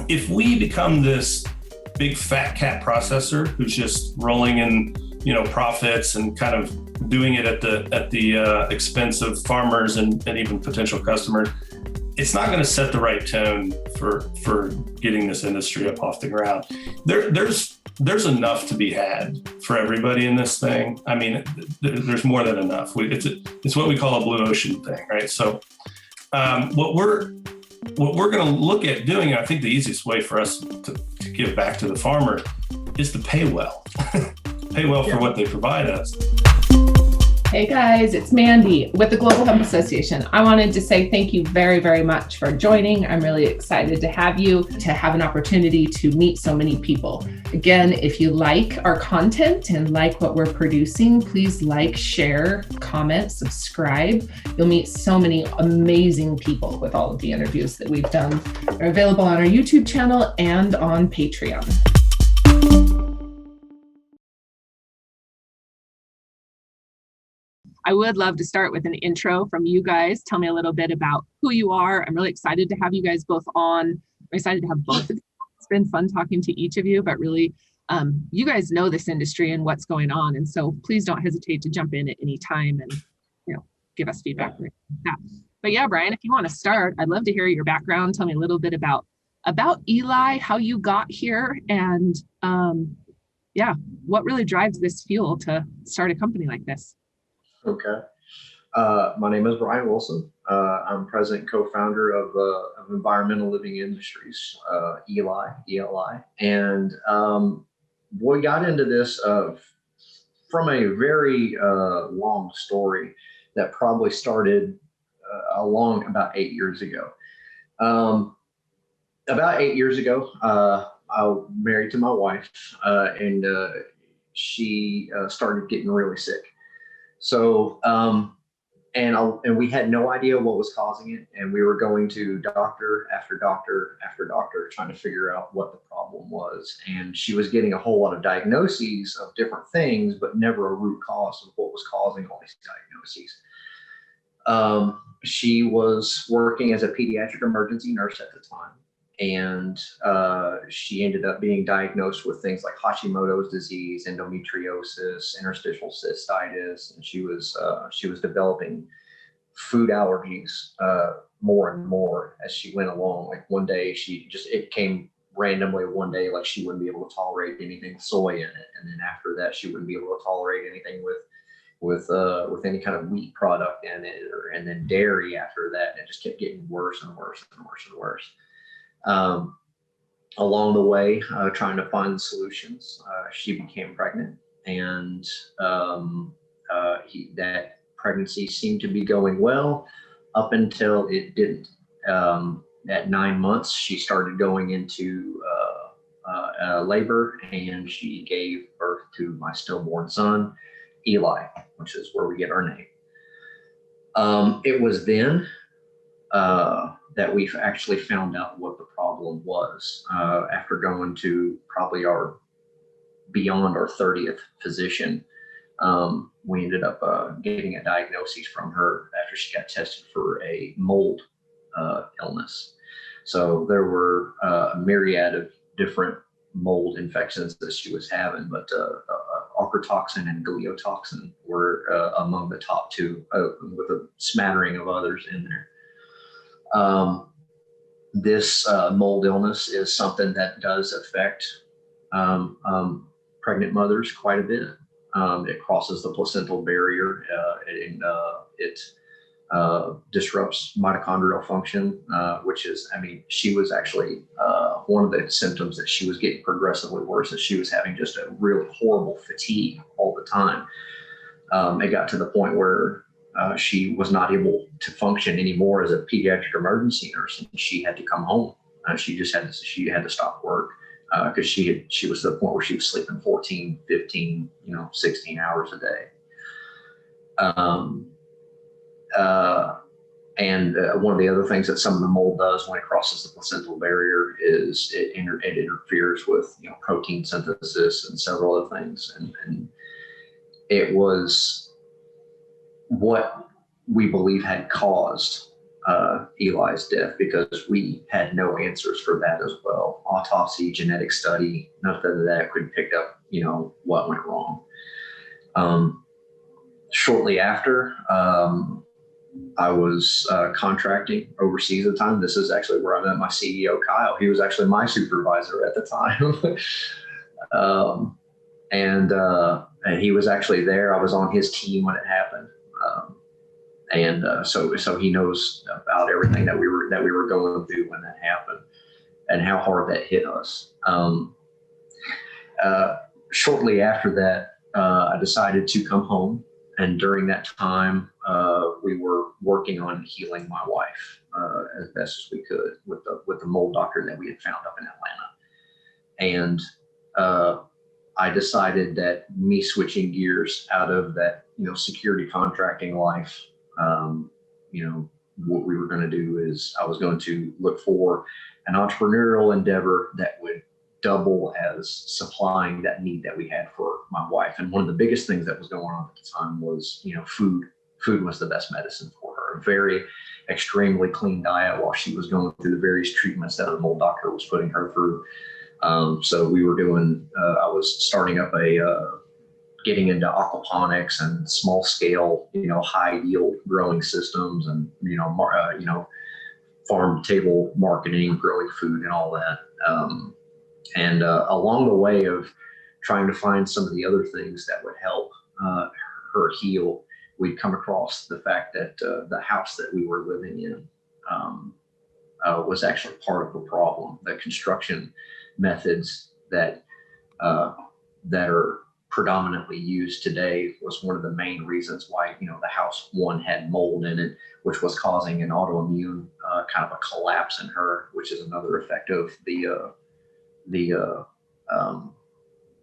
if we become this big fat cat processor who's just rolling in, profits and kind of doing it at the expense of farmers and even potential customers, it's not going to set the right tone for getting this industry up off the ground. There's enough to be had for everybody in this thing. I mean, there's more than enough. It's what we call a blue ocean thing, right? So what we're going to look at doing, I think the easiest way for us to give back to the farmer is to pay well. Pay well for what they provide us. Hey guys, it's Mandi with the Global Hemp Association. I wanted to say thank you very, very much for joining. I'm really excited to have you, to have an opportunity to meet so many people. Again, if you like our content and like what we're producing, please like, share, comment, subscribe. You'll meet so many amazing people with all of the interviews that we've done. They're available on our YouTube channel and on Patreon. I would love to start with an intro from you guys. Tell me a little bit about who you are. I'm really excited to have you guys both on. I'm excited to have both of you. It's been fun talking to each of you, but really, you guys know this industry and what's going on. And so please don't hesitate to jump in at any time and, give us feedback. But yeah, Bryan, if you want to start, I'd love to hear your background. Tell me a little bit about Eli, how you got here, and what really drives this fuel to start a company like this. Okay. My name is Bryan Wilson. I'm president and co-founder of Environmental Living Industries, ELI. And we got into this from a very long story that probably started along about 8 years ago. About 8 years ago, I was married to my wife, and she started getting really sick. So, and we had no idea what was causing it. And we were going to doctor after doctor after doctor, trying to figure out what the problem was. And she was getting a whole lot of diagnoses of different things, but never a root cause of what was causing all these diagnoses. She was working as a pediatric emergency nurse at the time. And she ended up being diagnosed with things like Hashimoto's disease, endometriosis, interstitial cystitis, and she was developing food allergies more and more as she went along. Like one day, it came randomly one day, like she wouldn't be able to tolerate anything with soy in it, and then after that, she wouldn't be able to tolerate anything with any kind of wheat product in it, and then dairy after that. And it just kept getting worse and worse and worse and worse. Along the way, trying to find solutions, she became pregnant, and that pregnancy seemed to be going well up until it didn't. At 9 months, she started going into labor, and she gave birth to my stillborn son, Eli, which is where we get our name. It was then that we've actually found out what the problem was after going to probably beyond our 30th physician. We ended up getting a diagnosis from her after she got tested for a mold illness. So there were a myriad of different mold infections that she was having, but ochratoxin and gliotoxin were among the top two, with a smattering of others in there. This mold illness is something that does affect pregnant mothers quite a bit. It crosses the placental barrier. It disrupts mitochondrial function, which is, she was actually, one of the symptoms that she was getting progressively worse is she was having just a really horrible fatigue all the time. It got to the point where she was not able to function anymore as a pediatric emergency nurse, and she had to come home. She had to stop work because she was to the point where she was sleeping 14, 15, 16 hours a day. And one of the other things that some of the mold does when it crosses the placental barrier is it interferes with protein synthesis and several other things, and it was what we believe had caused Eli's death, because we had no answers for that as well. Autopsy, genetic study, nothing of that could pick up, what went wrong. Shortly after, I was contracting overseas at the time. This is actually where I met my CEO, Kyle. He was actually my supervisor at the time. And he was actually there. I was on his team when it happened. So he knows about everything that we were going through when that happened and how hard that hit us. Shortly after that, I decided to come home. And during that time, we were working on healing my wife as best as we could with the mold doctor that we had found up in Atlanta. And I decided that me switching gears out of that, security contracting life, what we were going to do is I was going to look for an entrepreneurial endeavor that would double as supplying that need that we had for my wife. And one of the biggest things that was going on at the time was, food. Food was the best medicine for her. A very extremely clean diet while she was going through the various treatments that the mold doctor was putting her through. So we were doing, I was starting up getting into aquaponics and small scale, high yield growing systems and, farm table marketing, growing food and all that. And along the way of trying to find some of the other things that would help her heal, we'd come across the fact that the house that we were living in was actually part of the problem. The construction methods that are predominantly used today was one of the main reasons why, the house one had mold in it, which was causing an autoimmune kind of a collapse in her, which is another effect of the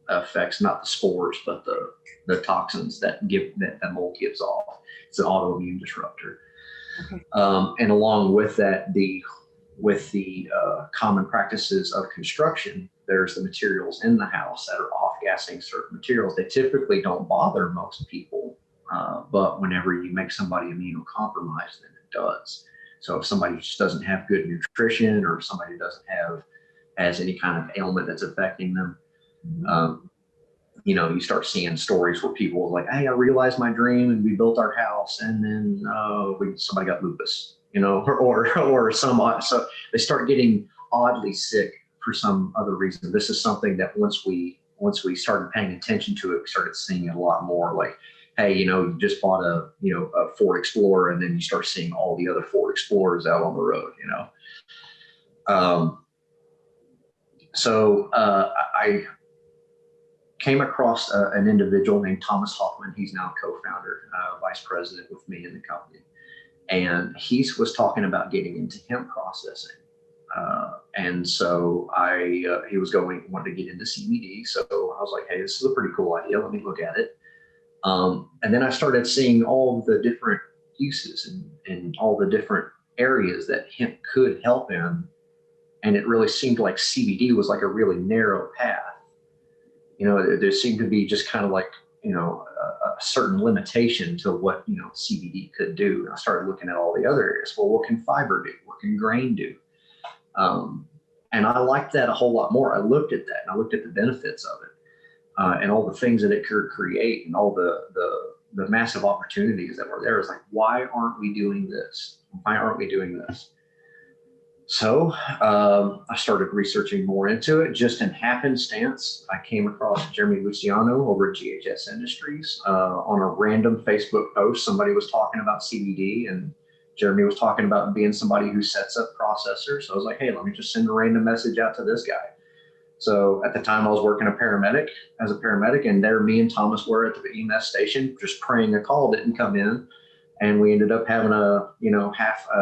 effects, not the spores, but the toxins that mold gives off. It's an autoimmune disruptor. Okay. And along with that, with the common practices of construction, there's the materials in the house that are off-gassing certain materials. They typically don't bother most people, but whenever you make somebody immunocompromised, then it does. So if somebody just doesn't have good nutrition, or if somebody has any kind of ailment that's affecting them, you start seeing stories where people are like, hey, I realized my dream and we built our house, and then somebody got lupus, or so they start getting oddly sick for some other reason. This is something that once we started paying attention to it, we started seeing it a lot more. Like, hey, you just bought a Ford Explorer, and then you start seeing all the other Ford Explorers out on the road, So I came across an individual named Thomas Hoffman. He's now co-founder, vice president with me in the company. And he was talking about getting into hemp processing. And so he was wanted to get into CBD. So I was like, hey, this is a pretty cool idea. Let me look at it. And then I started seeing all the different uses and all the different areas that hemp could help in. And it really seemed like CBD was like a really narrow path. There seemed to be just kind of like, a certain limitation to what, CBD could do. And I started looking at all the other areas. Well, what can fiber do? What can grain do? And I liked that a whole lot more. I looked at that and I looked at the benefits of it and all the things that it could create and all the massive opportunities that were there. It's like, why aren't we doing this? Why aren't we doing this? So I started researching more into it. Just in happenstance, I came across Jeremy Luciano over at GHS Industries on a random Facebook post. Somebody was talking about CBD, and Jeremy was talking about being somebody who sets up processors. So I was like, hey, let me just send a random message out to this guy. So at the time I was working as a paramedic, and there me and Thomas were at the EMS station, just praying a call didn't come in. And we ended up having a,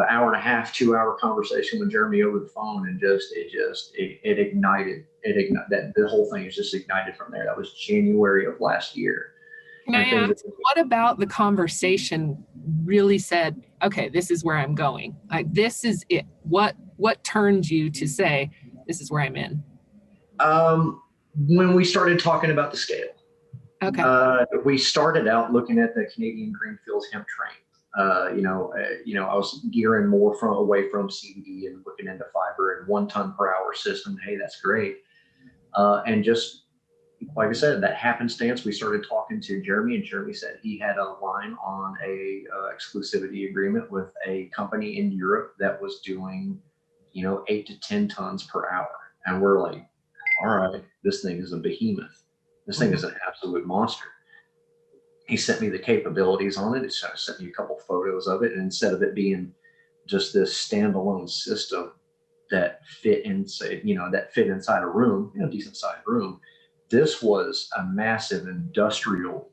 hour and a half, 2 hour conversation with Jeremy over the phone. And it ignited, that the whole thing is just ignited from there. That was January of last year. Can I ask, what about the conversation really said, okay, this is where I'm going? Like, this is it. What turned you to say, this is where I'm in? When we started talking about the scale. Okay. We started out looking at the Canadian Greenfields hemp train. I was gearing more away from CBD and looking into fiber and 1 ton per hour system. Hey, that's great. And just like I said, that happenstance, we started talking to Jeremy, and Jeremy said he had a line on a exclusivity agreement with a company in Europe that was doing, 8 to 10 tons per hour. And we're like, all right, this thing is a behemoth. This thing is an absolute monster. He sent me the capabilities on it. He sent me a couple photos of it. And instead of it being just this standalone system that fit inside a room, decent sized room, this was a massive industrial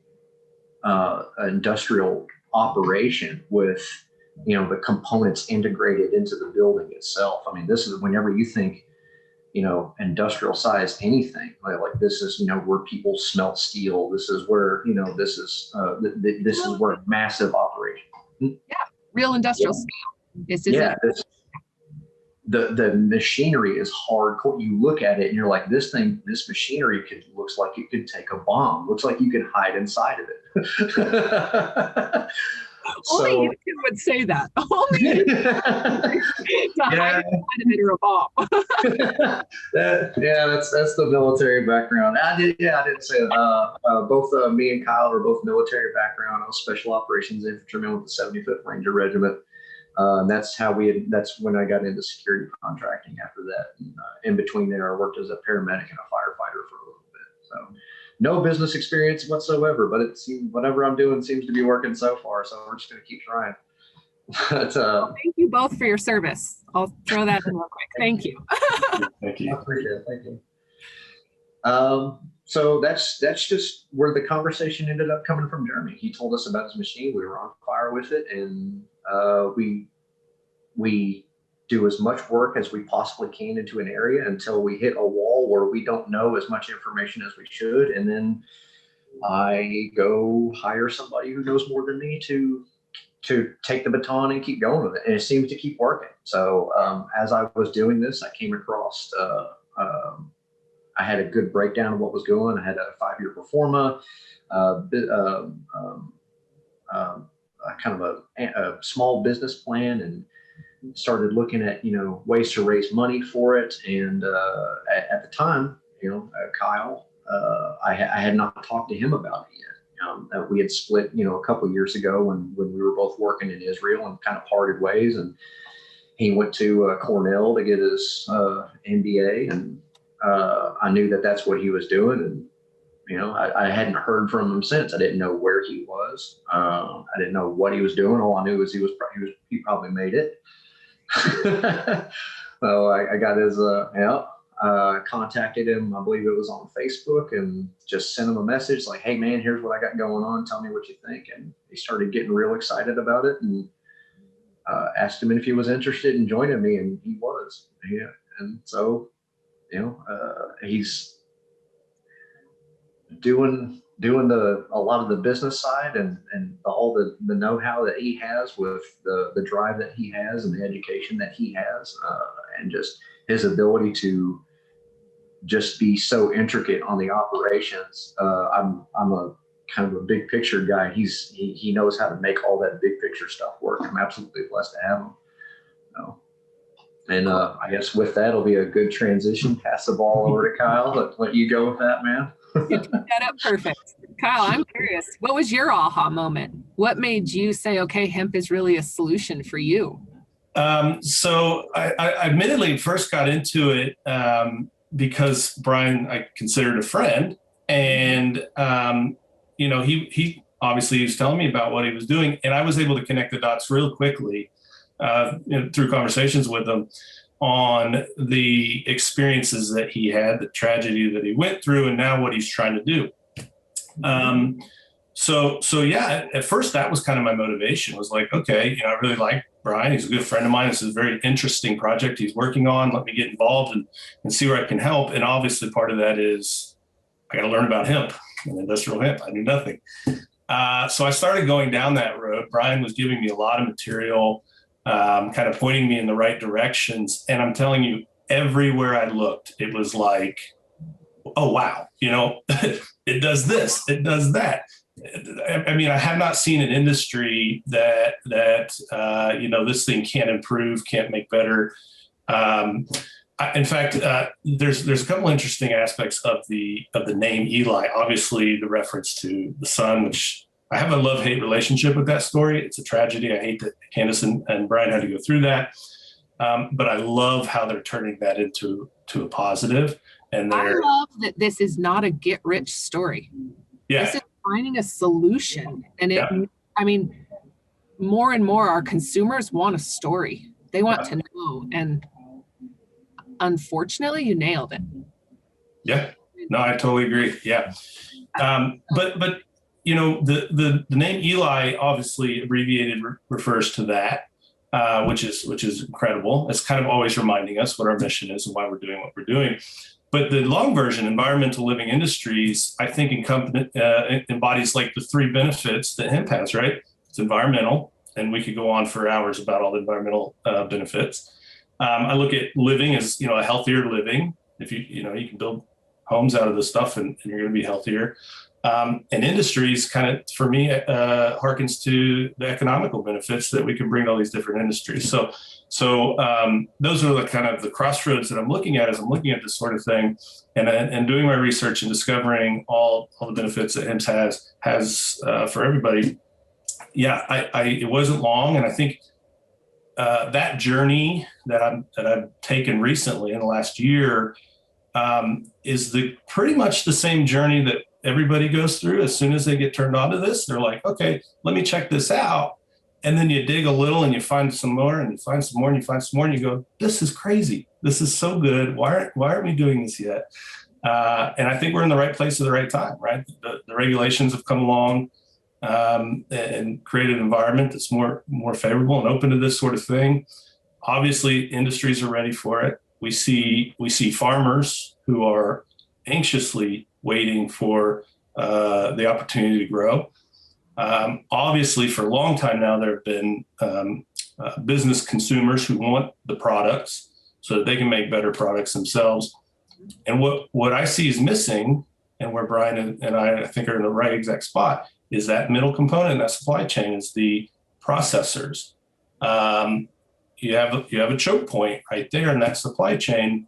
operation with, the components integrated into the building itself. I mean, this is whenever you think, industrial size anything like this is, where people smelt steel. This is where, this is where massive operation. Yeah, real industrial scale. This is the machinery is hardcore. You look at it and you're like, this machinery looks like it could take a bomb. Looks like you could hide inside of it. Only you would say that. Only you to hide inside of it or a bomb. That's the military background. I didn't say that. Both me and Kyle are both military background. I was special operations infantryman with the 75th Ranger Regiment. That's when I got into security contracting after that. And, in between there, I worked as a paramedic and a firefighter for a little bit. So no business experience whatsoever, but whatever I'm doing seems to be working so far. So we're just going to keep trying. But, thank you both for your service. I'll throw that in real quick. Thank you. Thank you. I appreciate it. Thank you. So that's just where the conversation ended up coming from Jeremy. He told us about his machine. We were on fire with it, and we do as much work as we possibly can into an area until we hit a wall where we don't know as much information as we should. And then I go hire somebody who knows more than me to take the baton and keep going with it. And it seems to keep working. So as I was doing this, I came across, I had a good breakdown of what was going. I had a 5-year pro forma, kind of a small business plan, and started looking at, ways to raise money for it. And at the time, Kyle, I had not talked to him about it yet. We had split, a couple of years ago when we were both working in Israel and kind of parted ways. And he went to Cornell to get his MBA, and I knew that that's what he was doing. And I hadn't heard from him since. I didn't know where he was. I didn't know what he was doing. All I knew was he probably made it. So I got his, contacted him. I believe it was on Facebook, and just sent him a message like, "Hey man, here's what I got going on. Tell me what you think." And he started getting real excited about it, and asked him if he was interested in joining me, and he was. Yeah. And so, he's doing a lot of the business side and all the know-how that he has with the drive that he has and the education that he has, and just his ability to just be so intricate on the operations. I'm a kind of a big picture guy. He knows how to make all that big picture stuff work. I'm absolutely blessed to have him. And I guess with that, it'll be a good transition. Pass the ball over to Kyle. Let you go with that, man. You picked that up perfect. Kyle, I'm curious, what was your aha moment? What made you say, okay, hemp is really a solution for you? So I admittedly first got into it because Bryan, I considered a friend, and he obviously was telling me about what he was doing, and I was able to connect the dots real quickly through conversations with him on the experiences that he had, the tragedy that he went through, and now what he's trying to do. So yeah, at first that was kind of my motivation. Was like, okay, I really like Bryan. He's a good friend of mine. This is a very interesting project he's working on. Let me get involved and see where I can help. And obviously part of that is I got to learn about hemp and industrial hemp. I knew nothing. So I started going down that road. Bryan was giving me a lot of material, kind of pointing me in the right directions. And I'm telling you, everywhere I looked, it was like, oh, wow, it does this, it does that. I mean, I have not seen an industry that this thing can't improve, can't make better. In fact, there's a couple interesting aspects of the name Eli. Obviously, the reference to the son, which I have a love-hate relationship with that story. It's a tragedy. I hate that Candace and Bryan had to go through that. But I love how they're turning that into a positive. And I love that this is not a get-rich story. Yeah. This is finding a solution. And I mean, more and more our consumers want a story. They want to know. And unfortunately, you nailed it. Yeah. No, I totally agree. Yeah. But the name Eli obviously abbreviated refers to that, which is incredible. It's kind of always reminding us what our mission is and why we're doing what we're doing. But the long version, environmental living industries, I think embodies like the three benefits that hemp has, right? It's environmental, and we could go on for hours about all the environmental benefits. I look at living as, a healthier living. If you can build homes out of this stuff and you're going to be healthier. And industries kind of, for me, harkens to the economical benefits that we can bring to all these different industries. So those are the kind of the crossroads that I'm looking at as I'm looking at this sort of thing and doing my research and discovering all the benefits that hemp has for everybody. Yeah, it wasn't long. And I think that journey that I've taken recently in the last year is pretty much the same journey that everybody goes through. As soon as they get turned on to this, they're like, okay, let me check this out. And then you dig a little and you find some more and you find some more and you find some more and you go, this is crazy. This is so good. Why aren't we doing this yet? And I think we're in the right place at the right time, right? The regulations have come along and created an environment that's more favorable and open to this sort of thing. Obviously, industries are ready for it. We see farmers who are anxiously waiting for the opportunity to grow. Obviously, for a long time now, there have been business consumers who want the products so that they can make better products themselves. And what I see is missing, and where Bryan and I think are in the right exact spot, is that middle component in that supply chain is the processors. You have a choke point right there in that supply chain.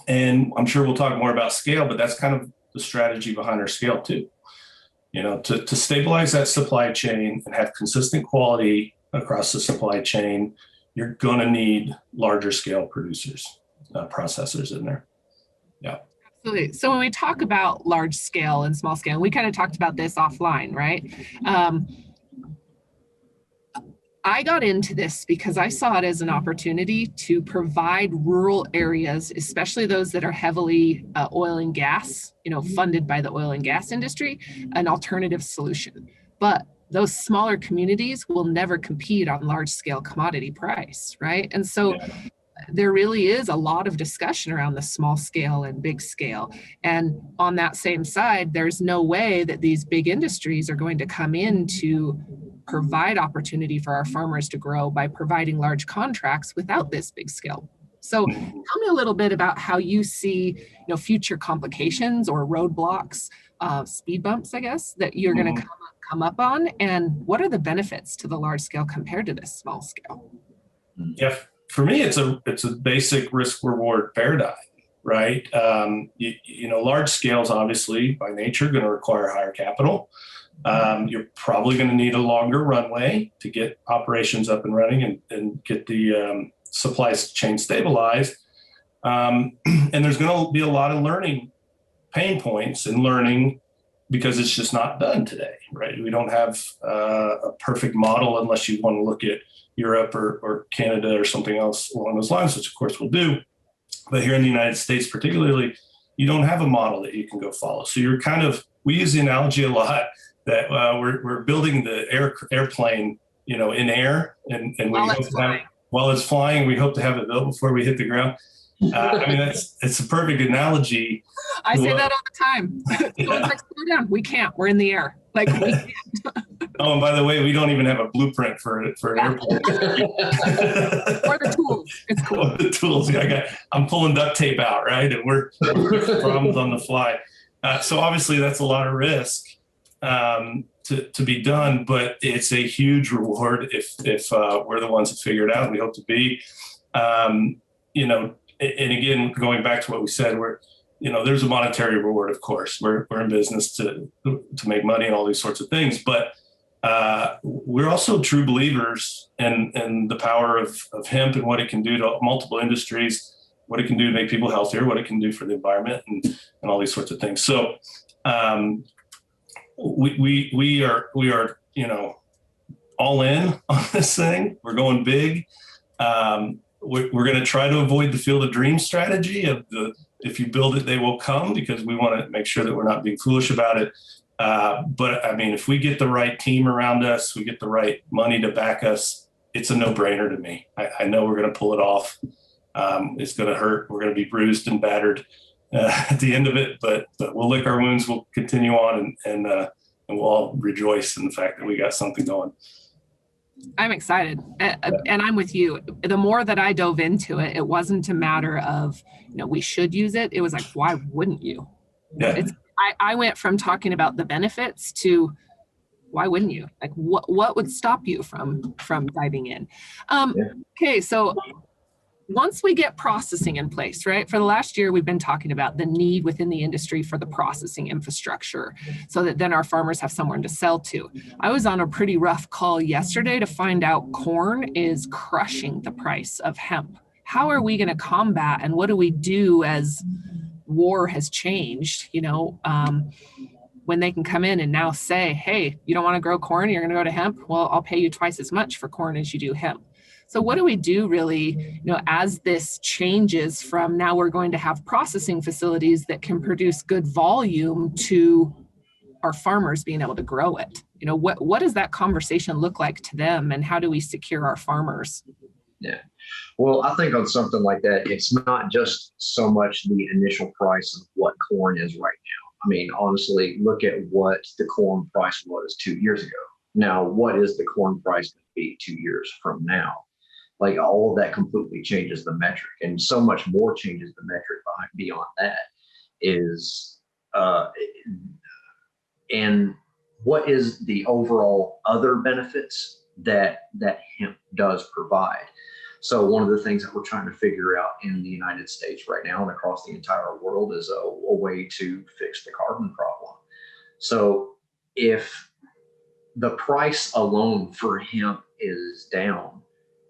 And I'm sure we'll talk more about scale, but that's kind of the strategy behind our scale too. To stabilize that supply chain and have consistent quality across the supply chain, you're going to need larger scale producers, processors in there. Yeah. Absolutely. So when we talk about large scale and small scale, we kind of talked about this offline, right? I got into this because I saw it as an opportunity to provide rural areas, especially those that are heavily oil and gas, funded by the oil and gas industry, an alternative solution. But those smaller communities will never compete on large scale commodity price, right? And so there really is a lot of discussion around the small scale and big scale. And on that same side, there's no way that these big industries are going to come in to provide opportunity for our farmers to grow by providing large contracts without this big scale. So tell me a little bit about how you see, future complications or roadblocks, speed bumps, I guess, that you're going to come up on, and what are the benefits to the large scale compared to this small scale? Yeah, for me, it's a basic risk reward paradigm, right? Large scales, obviously, by nature, going to require higher capital. You're probably going to need a longer runway to get operations up and running and get the supply chain stabilized. And there's going to be a lot of learning pain points in learning because it's just not done today, right? We don't have a perfect model unless you want to look at Europe or Canada or something else along those lines, which of course we'll do. But here in the United States, particularly, you don't have a model that you can go follow. So you're we use the analogy a lot that we're building the airplane, in air, and we hope to have, while it's flying, we hope to have it built before we hit the ground. It's a perfect analogy. I say that all the time. Slow down. We can't. We're in the air. We can't. Oh, and by the way, we don't even have a blueprint for an airplane. Or the tools. It's cool. Or the tools. Yeah, I'm pulling duct tape out, right? And we're problems on the fly. So obviously that's a lot of risk. to be done, but it's a huge reward if we're the ones that figure it out, and we hope to be. You know, and again, going back to what we said, there's a monetary reward, of course. We're in business to make money and all these sorts of things, but we're also true believers in the power of hemp and what it can do to multiple industries, what it can do to make people healthier, what it can do for the environment, and all these sorts of things. So we are all in on this thing. We're going big. We're going to try to avoid the field of dreams strategy of if you build it, they will come, because we want to make sure that we're not being foolish about it. But I mean, if we get the right team around us, we get the right money to back us, it's a no-brainer to me. I know we're going to pull it off. It's going to hurt. We're going to be bruised and battered at the end of it, but we'll lick our wounds. We'll continue on, and we'll all rejoice in the fact that we got something going. I'm excited, and I'm with you. The more that I dove into it, it wasn't a matter of, we should use it. It was like, why wouldn't you? Yeah. I went from talking about the benefits to why wouldn't you? Like, what would stop you from diving in? Okay, so once we get processing in place, right? For the last year, we've been talking about the need within the industry for the processing infrastructure so that then our farmers have somewhere to sell to. I was on a pretty rough call yesterday to find out corn is crushing the price of hemp. How are we going to combat, and what do we do as war has changed, when they can come in and now say, hey, you don't want to grow corn, you're going to go to hemp? Well, I'll pay you twice as much for corn as you do hemp. So what do we do really, as this changes from now we're going to have processing facilities that can produce good volume to our farmers being able to grow it? What does that conversation look like to them, and how do we secure our farmers? Yeah. Well, I think on something like that, it's not just so much the initial price of what corn is right now. I mean, honestly, look at what the corn price was 2 years ago. Now, what is the corn price going to be 2 years from now? Like, all of that completely changes the metric, and so much more changes the metric beyond that is, and what is the overall other benefits that hemp does provide. So one of the things that we're trying to figure out in the United States right now and across the entire world is a way to fix the carbon problem. So if the price alone for hemp is down,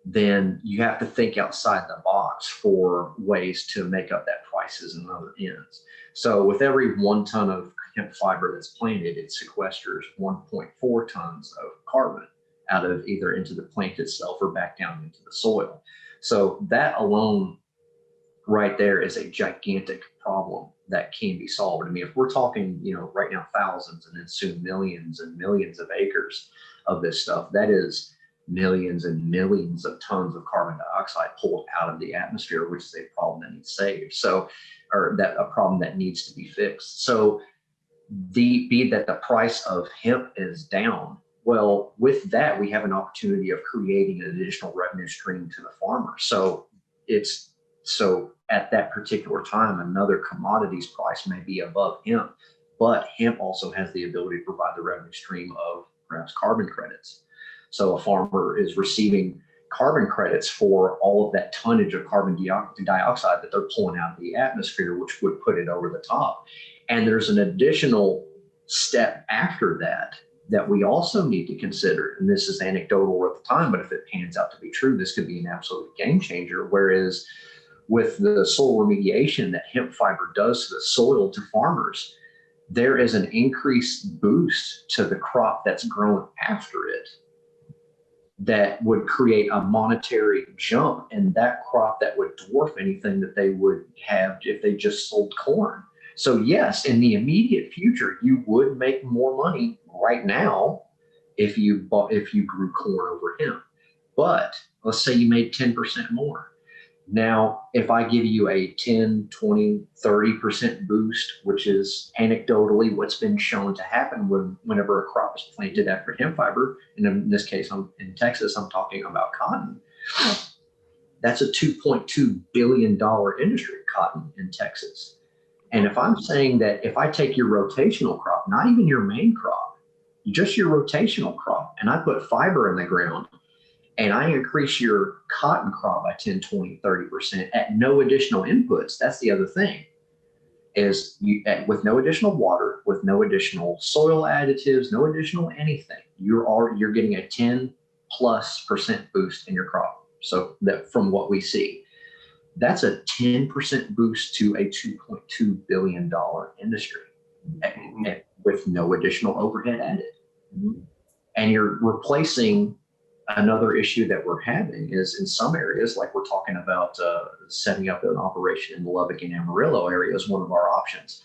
then you have to think outside the box for ways to make up that prices and other ends. So with every 1 ton of hemp fiber that's planted, it sequesters 1.4 tons of carbon out of either into the plant itself or back down into the soil. So that alone right there is a gigantic problem that can be solved. I mean, if we're talking, right now thousands and then soon millions and millions of acres of this stuff, that is millions and millions of tons of carbon dioxide pulled out of the atmosphere, which is a problem that needs saved. Or that a problem that needs to be fixed. So be that the price of hemp is down, well, with that, we have an opportunity of creating an additional revenue stream to the farmer. So at that particular time, another commodities price may be above hemp, but hemp also has the ability to provide the revenue stream of perhaps carbon credits. So a farmer is receiving carbon credits for all of that tonnage of carbon dioxide that they're pulling out of the atmosphere, which would put it over the top. And there's an additional step after that we also need to consider. And this is anecdotal at the time, but if it pans out to be true, this could be an absolute game changer. Whereas with the soil remediation that hemp fiber does to the soil, to farmers, there is an increased boost to the crop that's grown after it that would create a monetary jump in that crop that would dwarf anything that they would have if they just sold corn. So yes, in the immediate future, you would make more money right now if you grew corn over hemp. But let's say you made 10% more. Now, if I give you a 10, 20, 30% boost, which is anecdotally what's been shown to happen whenever a crop is planted after hemp fiber, and in this case, in Texas, I'm talking about cotton. That's a $2.2 billion industry, cotton in Texas. And if I'm saying that if I take your rotational crop, not even your main crop, just your rotational crop, and I put fiber in the ground, and I increase your cotton crop by 10, 20, 30% at no additional inputs. That's the other thing, is with no additional water, with no additional soil additives, no additional anything, you're getting a 10+% boost in your crop. So that from what we see, that's a 10% boost to a $2.2 billion industry with no additional overhead added. Mm-hmm. And you're replacing another issue that we're having is in some areas, like we're talking about setting up an operation in the Lubbock and Amarillo area is one of our options.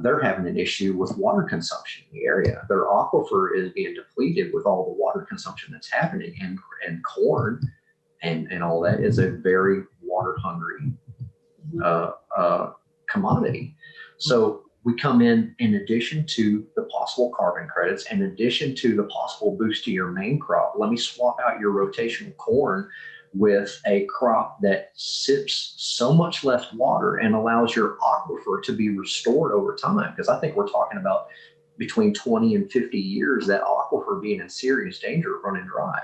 They're having an issue with water consumption in the area. Their aquifer is being depleted with all the water consumption that's happening, and corn and all that is a very water hungry commodity. So we come in addition to the possible carbon credits, in addition to the possible boost to your main crop, let me swap out your rotational corn with a crop that sips so much less water and allows your aquifer to be restored over time. Because I think we're talking about between 20 and 50 years, that aquifer being in serious danger of running dry.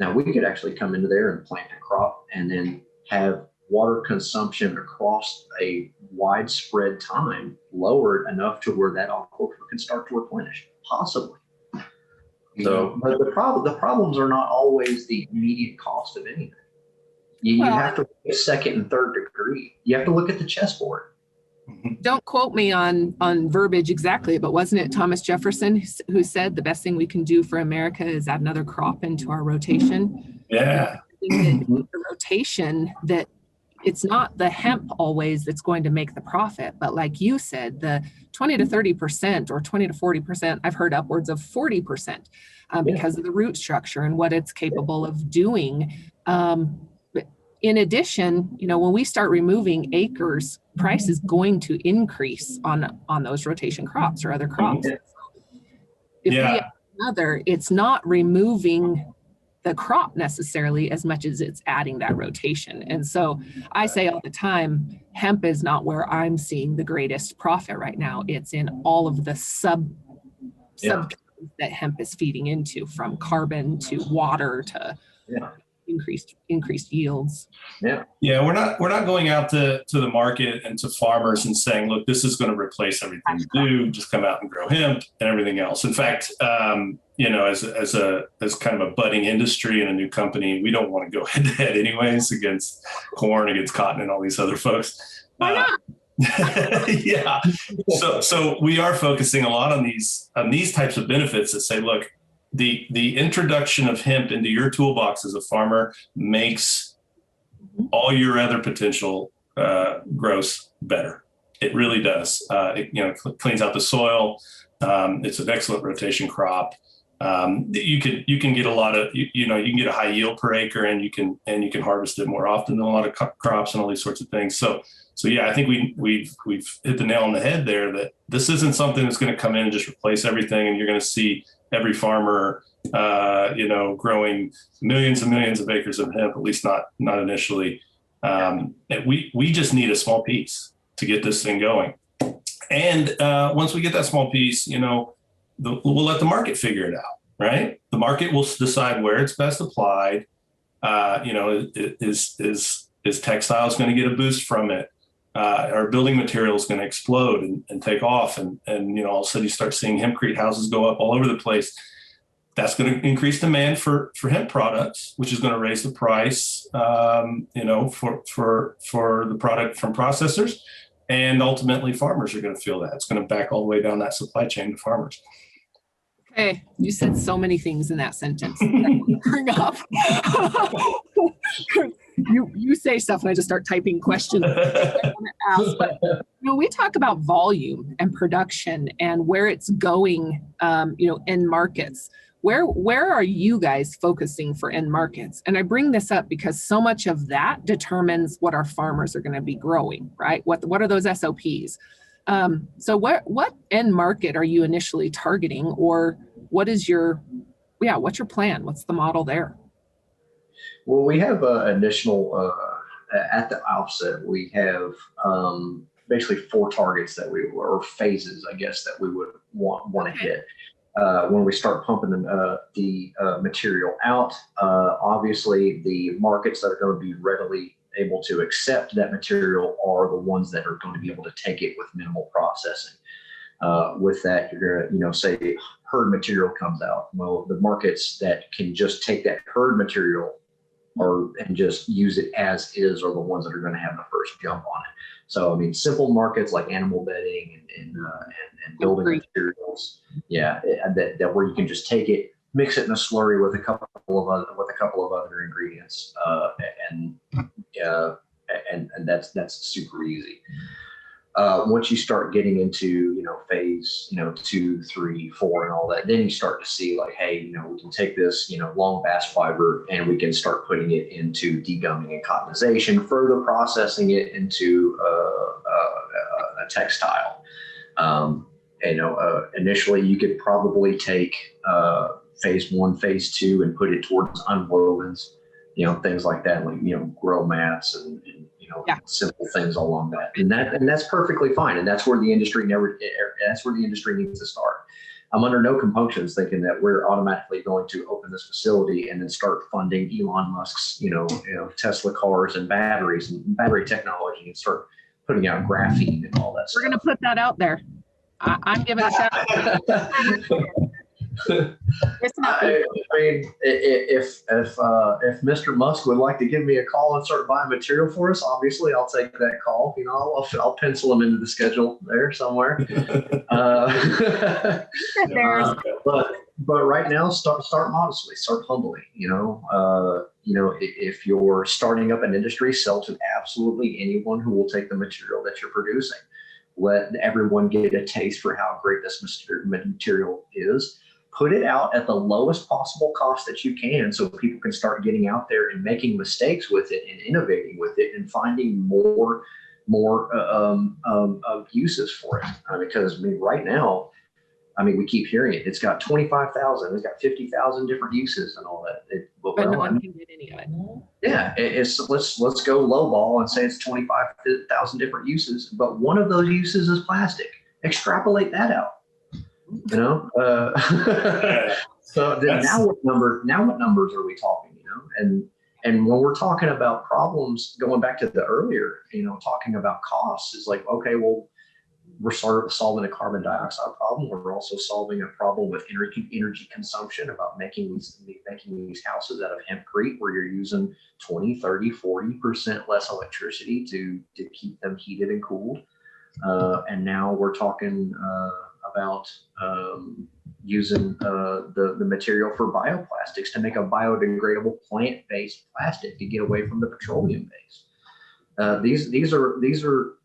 Now we could actually come into there and plant a crop and then have water consumption across a widespread time lowered enough to where that aquifer can start to replenish, possibly. So, but the problems are not always the immediate cost of anything. You have to look at second and third degree. You have to look at the chessboard. Don't quote me on verbiage exactly, but wasn't it Thomas Jefferson who said the best thing we can do for America is add another crop into our rotation? Yeah. The rotation, that it's not the hemp always that's going to make the profit, but like you said, the 20 to 30% or 20 to 40%, I've heard upwards of 40% because of the root structure and what it's capable of doing. In addition, when we start removing acres, price is going to increase on those rotation crops or other crops. If we add another, it's not removing the crop necessarily as much as it's adding that rotation. And so I say all the time, hemp is not where I'm seeing the greatest profit right now. It's in all of the sub that hemp is feeding into, from carbon to water to increased yields. Yeah, we're not going out to the market and to farmers and saying, look, this is going to replace everything you do. Just come out and grow hemp and everything else. In fact, as kind of a budding industry and a new company, we don't want to go head to head anyways against corn, against cotton, and all these other folks. Why not? Yeah. So we are focusing a lot on these types of benefits that say, look, the introduction of hemp into your toolbox as a farmer makes all your other potential growths better. It really does. It cleans out the soil. It's an excellent rotation crop. You can get a lot of you can get a high yield per acre, and you can harvest it more often than a lot of crops and all these sorts of things. So yeah, I think we've hit the nail on the head there, that this isn't something that's going to come in and just replace everything, and you're going to see every farmer, growing millions and millions of acres of hemp, at least not initially. We just need a small piece to get this thing going. And once we get that small piece, we'll let the market figure it out, right? The market will decide where it's best applied. Is textiles going to get a boost from it? Our building material is going to explode and take off, and all of a sudden you start seeing hempcrete houses go up all over the place. That's going to increase demand for hemp products, which is going to raise the price, for the product from processors, and ultimately farmers are going to feel that. It's going to back all the way down that supply chain to farmers. Okay, you said so many things in that sentence. Bring up. You say stuff and I just start typing questions I want to ask. But we talk about volume and production and where it's going, end markets. Where are you guys focusing for end markets? And I bring this up because so much of that determines what our farmers are going to be growing, right? What are those SOPs? So what end market are you initially targeting, or what's your plan? What's the model there? Well, we have initial, at the outset, we have basically 4 targets or phases, I guess, that we would want to hit. when we start pumping the material out, obviously the markets that are going to be readily able to accept that material are the ones that are going to be able to take it with minimal processing. With that, you're going to, say hurd material comes out. Well, the markets that can just take that hurd material and just use it as is are the ones that are going to have the first jump on it. So, I mean, simple markets like animal bedding and building materials, that where you can just take it, mix it in a slurry with a couple of other ingredients, and that's super easy. Once you start getting into, phase, 2, 3, 4 and all that, then you start to see like, hey, we can take this, long bass fiber and we can start putting it into degumming and cottonization, further processing it into a textile. Initially you could probably take phase 1, phase 2 and put it towards unwovens, things like that, like, grow mats and simple things along that. And that's perfectly fine. And that's where the industry needs to start. I'm under no compunctions thinking that we're automatically going to open this facility and then start funding Elon Musk's, Tesla cars and batteries and battery technology and start putting out graphene and all that stuff. We're going to put that out there. I'm giving a shout out. I mean, if Mr. Musk would like to give me a call and start buying material for us, obviously I'll take that call. I'll pencil him into the schedule there somewhere. But right now, start modestly, start humbly. If you're starting up an industry, sell to absolutely anyone who will take the material that you're producing. Let everyone get a taste for how great this material is. Put it out at the lowest possible cost that you can so people can start getting out there and making mistakes with it and innovating with it and finding more uses for it. Because right now, we keep hearing it. It's got 25,000, it's got 50,000 different uses and all that. But no one can get any of it. Yeah, let's go lowball and say it's 25,000 different uses, but one of those uses is plastic. Extrapolate that out. So then now what numbers are we talking? And when we're talking about problems, going back to the earlier, talking about costs is like, okay, well, we're sort of solving a carbon dioxide problem. We're also solving a problem with energy consumption about making these houses out of hempcrete where you're using 20, 30, 40% less electricity to keep them heated and cooled. And now we're talking about using the material for bioplastics to make a biodegradable plant-based plastic to get away from the petroleum-based. These are.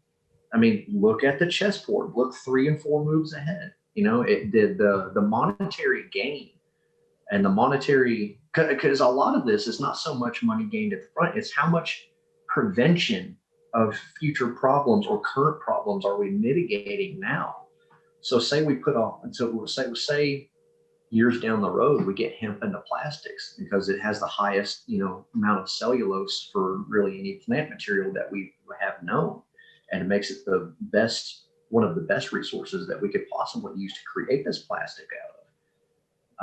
Look at the chessboard. Look 3 and 4 moves ahead. It did the monetary gain and the monetary, because a lot of this is not so much money gained at the front. It's how much prevention of future problems or current problems are we mitigating now? So say say years down the road, we get hemp into plastics because it has the highest, amount of cellulose for really any plant material that we have known. And it makes it one of the best resources that we could possibly use to create this plastic out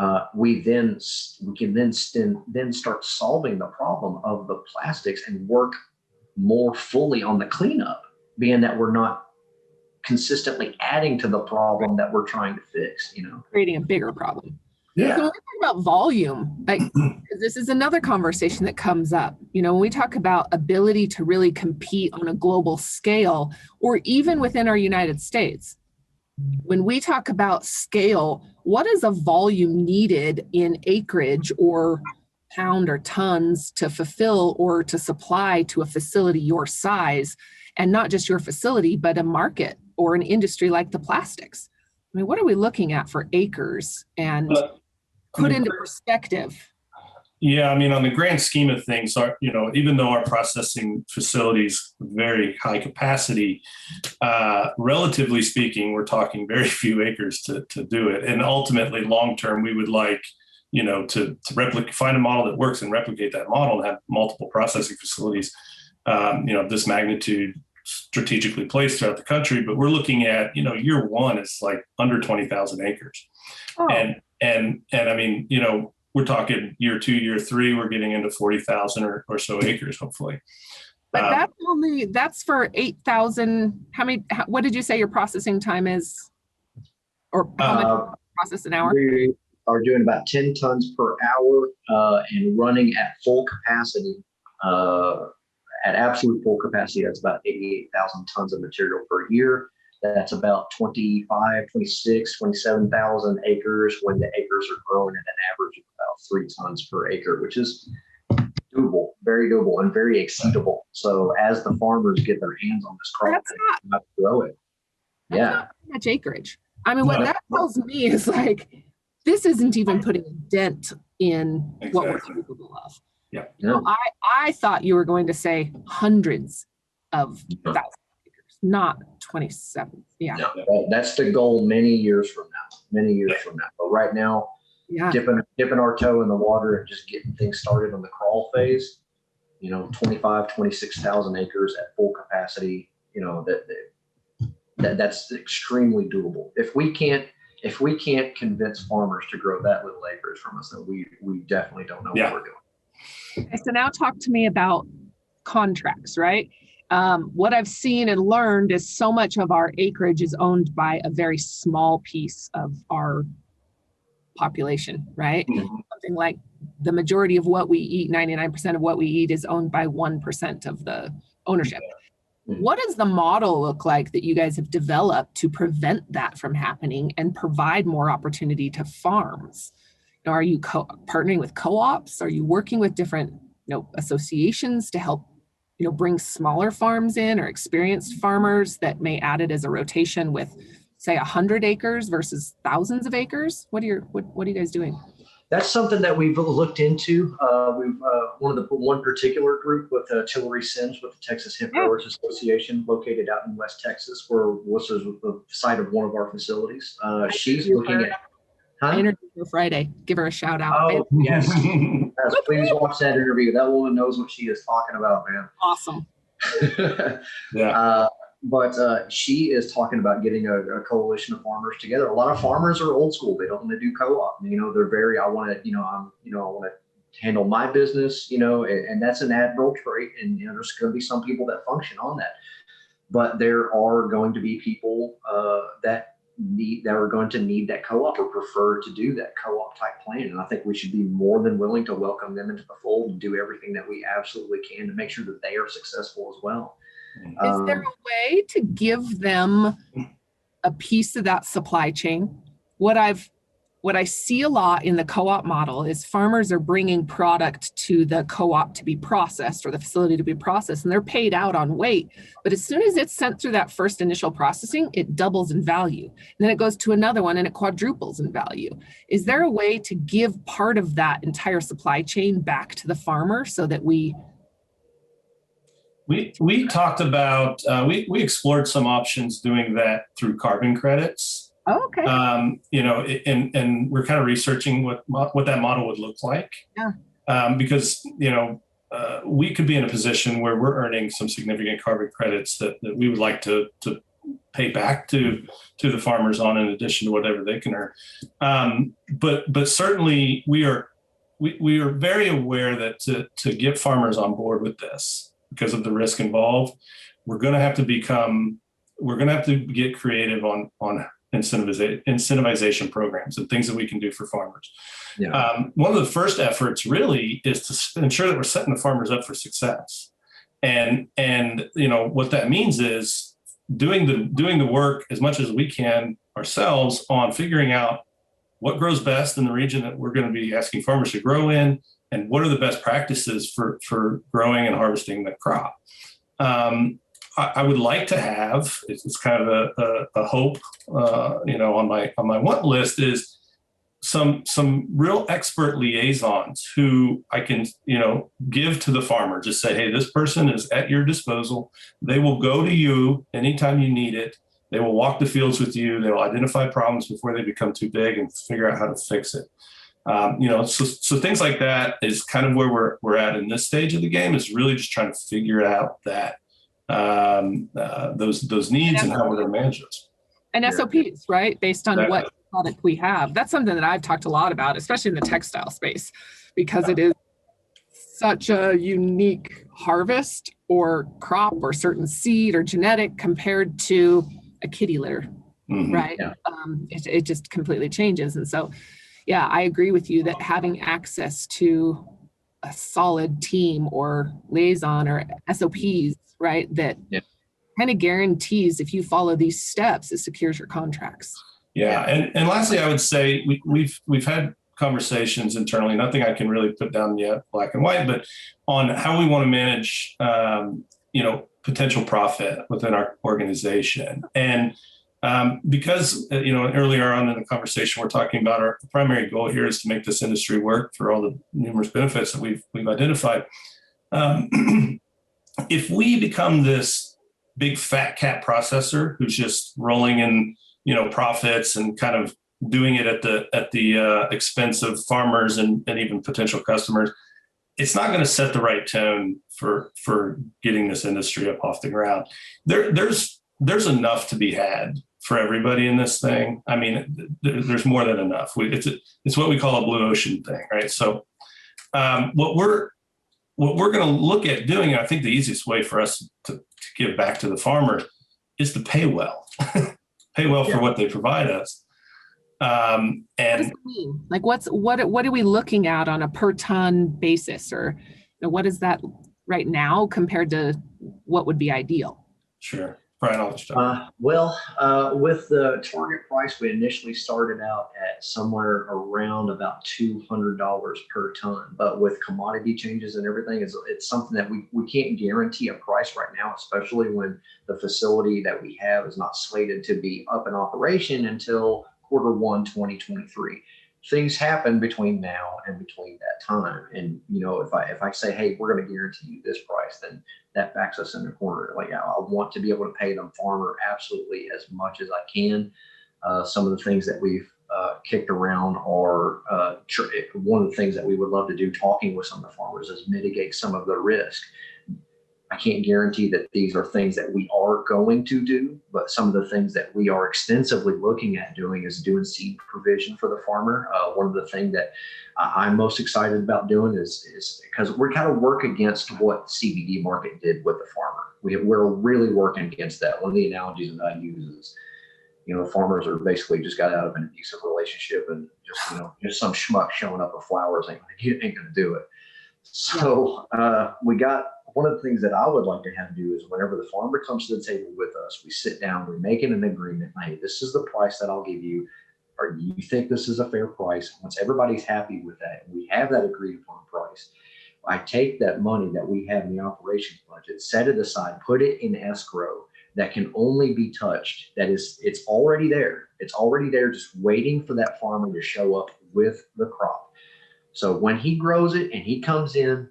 of. We can then start solving the problem of the plastics and work more fully on the cleanup, being that we're not consistently adding to the problem that we're trying to fix. Creating a bigger problem. Yeah. So when we talk about volume, this is another conversation that comes up. When we talk about ability to really compete on a global scale, or even within our United States, when we talk about scale, what is a volume needed in acreage or pound or tons to fulfill or to supply to a facility your size, and not just your facility, but a market or an industry like the plastics? What are we looking at for acres and put into perspective? Yeah, on the grand scheme of things, even though our processing facilities very high capacity, relatively speaking, we're talking very few acres to do it. And ultimately, long term, we would like, to find a model that works and replicate that model and have multiple processing facilities, this magnitude strategically placed throughout the country, but we're looking at, year one is like under 20,000 acres. Oh. And I mean, we're talking year two, year three, we're getting into 40,000 or so acres, hopefully. But that's for 8,000. What did you say your processing time is? Or how much process an hour? We are doing about 10 tons per hour and running at full capacity. At absolute full capacity, that's about 88,000 tons of material per year. That's about 25, 26, 27,000 acres when the acres are growing at an average of about 3 tons per acre, which is doable, very doable, and very exceedable. So as the farmers get their hands on this crop, they have to grow it. That's not much acreage. I mean, what that tells me is like, this isn't even putting a dent in what we're capable of. Yeah. So I thought you were going to say hundreds of thousands of acres, not 27. Yeah. No, that's the goal many years from now. But right now, dipping our toe in the water and just getting things started on the crawl phase, 25, 26,000 acres at full capacity, that's extremely doable. If we can't convince farmers to grow that little acreage from us, then we definitely don't know what we're doing. Okay, so now talk to me about contracts, right? What I've seen and learned is so much of our acreage is owned by a very small piece of our population, right? Mm-hmm. Something like the majority of what we eat, 99% of what we eat is owned by 1% of the ownership. Mm-hmm. What does the model look like that you guys have developed to prevent that from happening and provide more opportunity to farms? Are you partnering with co-ops? Are you working with different associations to help bring smaller farms in, or experienced farmers that may add it as a rotation with, say, 100 acres versus thousands of acres? What are you guys doing? That's something that we've looked into. We've one particular group with Tillery Sims with the Texas Hemp Growers Association, located out in West Texas, where this is the site of one of our facilities. She's looking at. I interviewed her Friday. Give her a shout out. Oh, yes. Yes. Please watch that interview. That woman knows what she is talking about, man. Awesome. Yeah. But she is talking about getting a coalition of farmers together. A lot of farmers are old school. They don't want to do co-op. They're very, I want to handle my business, and that's an admirable trait. And, there's going to be some people that function on that. But there are going to be people that are going to need that co-op or prefer to do that co-op type plan. And I think we should be more than willing to welcome them into the fold and do everything that we absolutely can to make sure that they are successful as well. Is there a way to give them a piece of that supply chain? What I see a lot in the co-op model is farmers are bringing product to the co-op to be processed, or the facility to be processed, and they're paid out on weight. But as soon as it's sent through that first initial processing, it doubles in value. And then it goes to another one and it quadruples in value. Is there a way to give part of that entire supply chain back to the farmer so that we talked about, we explored some options doing that through carbon credits. Oh, okay. And we're kind of researching what that model would look like. Yeah. Because, we could be in a position where we're earning some significant carbon credits that we would like to pay back to the farmers on, in addition to whatever they can earn. But certainly we are very aware that to get farmers on board with this, because of the risk involved, we're going to have to get creative on incentivization programs and things that we can do for farmers. Yeah. One of the first efforts really is to ensure that we're setting the farmers up for success. And what that means is doing the work as much as we can ourselves on figuring out what grows best in the region that we're going to be asking farmers to grow in, and what are the best practices for growing and harvesting the crop. I would like to have, it's kind of a hope, on my want list is some real expert liaisons who I can, give to the farmer. Just say, hey, this person is at your disposal. They will go to you anytime you need it. They will walk the fields with you. They will identify problems before they become too big and figure out how to fix it. So things like that is kind of where we're at in this stage of the game, is really just trying to figure out that those needs and how we're going to manage those. And SOPs, right? Based on Exactly. what product we have. That's something that I've talked a lot about, especially in the textile space, because it is such a unique harvest or crop or certain seed or genetic compared to a kitty litter, right? Yeah. It just completely changes. And so, yeah, I agree with you that having access to a solid team or liaison or SOPs, right, that kind of guarantees if you follow these steps, it secures your contracts. Yeah, and lastly, I would say we've had conversations internally. Nothing I can really put down yet, black and white, but on how we want to manage, potential profit within our organization. And because earlier on in the conversation, we're talking about our primary goal here is to make this industry work for all the numerous benefits that we've identified. If we become this big fat cat processor who's just rolling in profits and kind of doing it at the expense of farmers and even potential customers, it's not going to set the right tone for getting this industry up off the ground. There's enough to be had for everybody in this thing. I mean, there's more than enough. It's what we call a blue ocean thing, right? So what we're going to look at doing, and I think the easiest way for us to give back to the farmer is to pay well. Pay well for what they provide us. What does that mean? Like what are we looking at on a per ton basis, or what is that right now compared to what would be ideal? Sure. Bryan, I'll just with the target price, we initially started out at somewhere around about $200 per ton. But with commodity changes and everything, it's something that we can't guarantee a price right now, especially when the facility that we have is not slated to be up in operation until Q1 2023. Things happen between now and between that time. And, if I say, hey, we're going to guarantee you this price, then that backs us in the corner. Like, I want to be able to pay the farmer absolutely as much as I can. Some of the things that we've kicked around are one of the things that we would love to do talking with some of the farmers is mitigate some of the risk. I can't guarantee that these are things that we are going to do, but some of the things that we are extensively looking at doing is doing seed provision for the farmer. One of the things that I'm most excited about doing is because we're kind of work against what the CBD market did with the farmer. We're really working against that. One of the analogies that I use is, farmers are basically just got out of an abusive relationship and just some schmuck showing up with flowers ain't going to do it. So one of the things that I would like to have do is whenever the farmer comes to the table with us, we sit down, we're making an agreement. Hey, this is the price that I'll give you. Or you think this is a fair price? Once everybody's happy with that, and we have that agreed upon price, I take that money that we have in the operations budget, set it aside, put it in escrow that can only be touched. It's already there. It's already there, just waiting for that farmer to show up with the crop. So when he grows it and he comes in,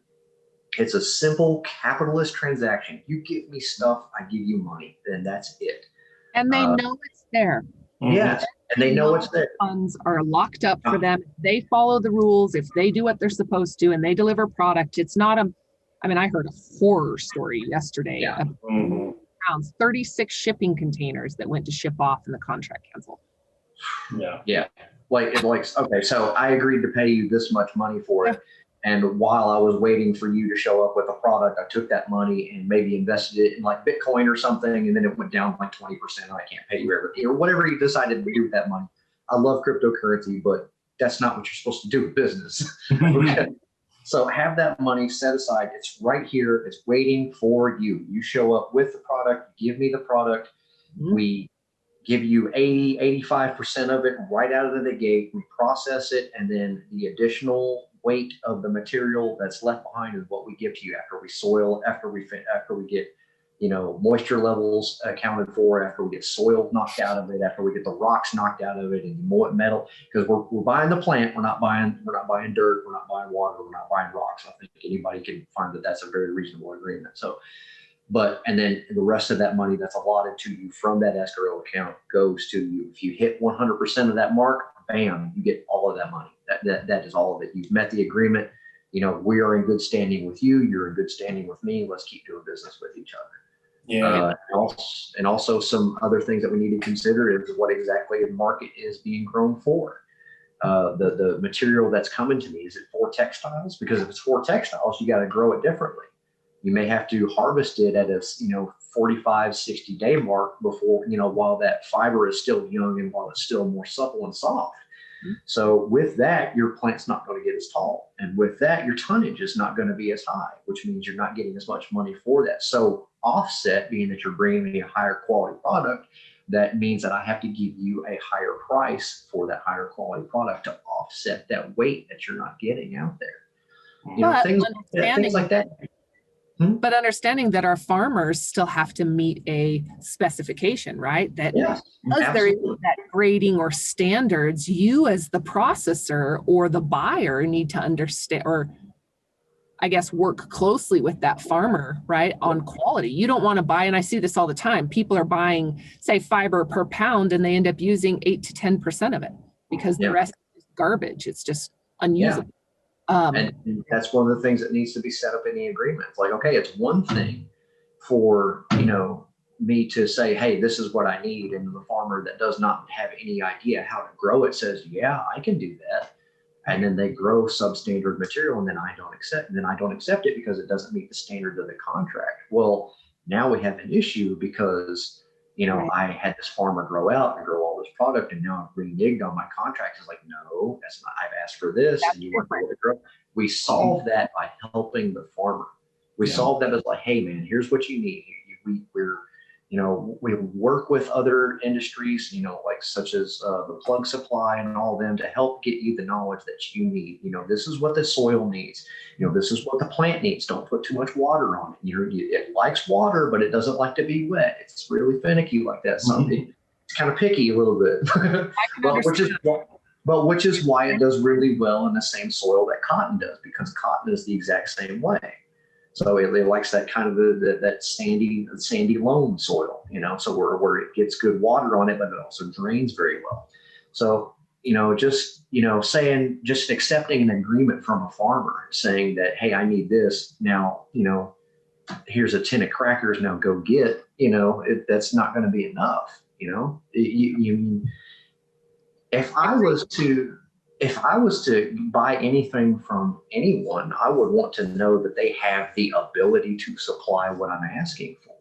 it's a simple capitalist transaction. You give me stuff, I give you money, then that's it. And they know it's there. Yes, and they know it's there. Funds are locked up for them. If they follow the rules, if they do what they're supposed to, and they deliver product, it's not I heard a horror story yesterday. Yeah. 36 shipping containers that went to ship off and the contract canceled. Yeah. Okay, so I agreed to pay you this much money for it. And while I was waiting for you to show up with a product, I took that money and maybe invested it in like Bitcoin or something. And then it went down like 20% and I can't pay you everything or whatever you decided to do with that money. I love cryptocurrency, but that's not what you're supposed to do with business. Okay. So have that money set aside. It's right here. It's waiting for you. You show up with the product, give me the product. We give you 85% of it right out of the gate. We process it. And then the additional weight of the material that's left behind is what we give to you after we soil, after we get, moisture levels accounted for, after we get soil knocked out of it, after we get the rocks knocked out of it and metal, because we're buying the plant. We're not buying dirt. We're not buying water. We're not buying rocks. I think anybody can find that that's a very reasonable agreement. So, and then the rest of that money that's allotted to you from that escrow account goes to you. If you hit 100% of that mark, bam, you get all of that money. That is all of it. You've met the agreement. We are in good standing with you. You're in good standing with me. Let's keep doing business with each other. Yeah. And also some other things that we need to consider is what exactly the market is being grown for. The material that's coming to me, is it for textiles? Because if it's for textiles, you got to grow it differently. You may have to harvest it at a 45, 60 day mark before, while that fiber is still young and while it's still more supple and soft. So with that, your plant's not going to get as tall. And with that, your tonnage is not going to be as high, which means you're not getting as much money for that. So offset, being that you're bringing me a higher quality product, that means that I have to give you a higher price for that higher quality product to offset that weight that you're not getting out there. Things like that. But understanding that our farmers still have to meet a specification, right? That yes, because there isn't that grading or standards, you as the processor or the buyer need to understand, or I guess work closely with that farmer, right, on quality. You don't want to buy, and I see this all the time, people are buying, say, fiber per pound, and they end up using 8 to 10% of it because the rest is garbage. It's just unusable. Yeah. And that's one of the things that needs to be set up in the agreement. It's like, okay, it's one thing for, me to say, hey, this is what I need. And the farmer that does not have any idea how to grow it says, yeah, I can do that. And then they grow substandard material, and then I don't accept it because it doesn't meet the standards of the contract. Well, now we have an issue because, I had this farmer grow out and grow all this product, and now I'm reneged on my contract. It's like, no, that's not, I've asked for this, and you weren't able to grow. We solve that by helping the farmer. We solve that as like, hey man, here's what you need. We work with other industries, like such as the plug supply and all of them to help get you the knowledge that you need. This is what the soil needs. This is what the plant needs. Don't put too much water on it. It likes water, but it doesn't like to be wet. It's really finicky like that. It's kind of picky a little bit, which is why it does really well in the same soil that cotton does, because cotton is the exact same way. So it likes that kind of that sandy loam soil, so where it gets good water on it, but it also drains very well. So, just accepting an agreement from a farmer saying that, hey, I need this now, here's a tin of crackers, now go get, that's not going to be enough. If I was to buy anything from anyone, I would want to know that they have the ability to supply what I'm asking for.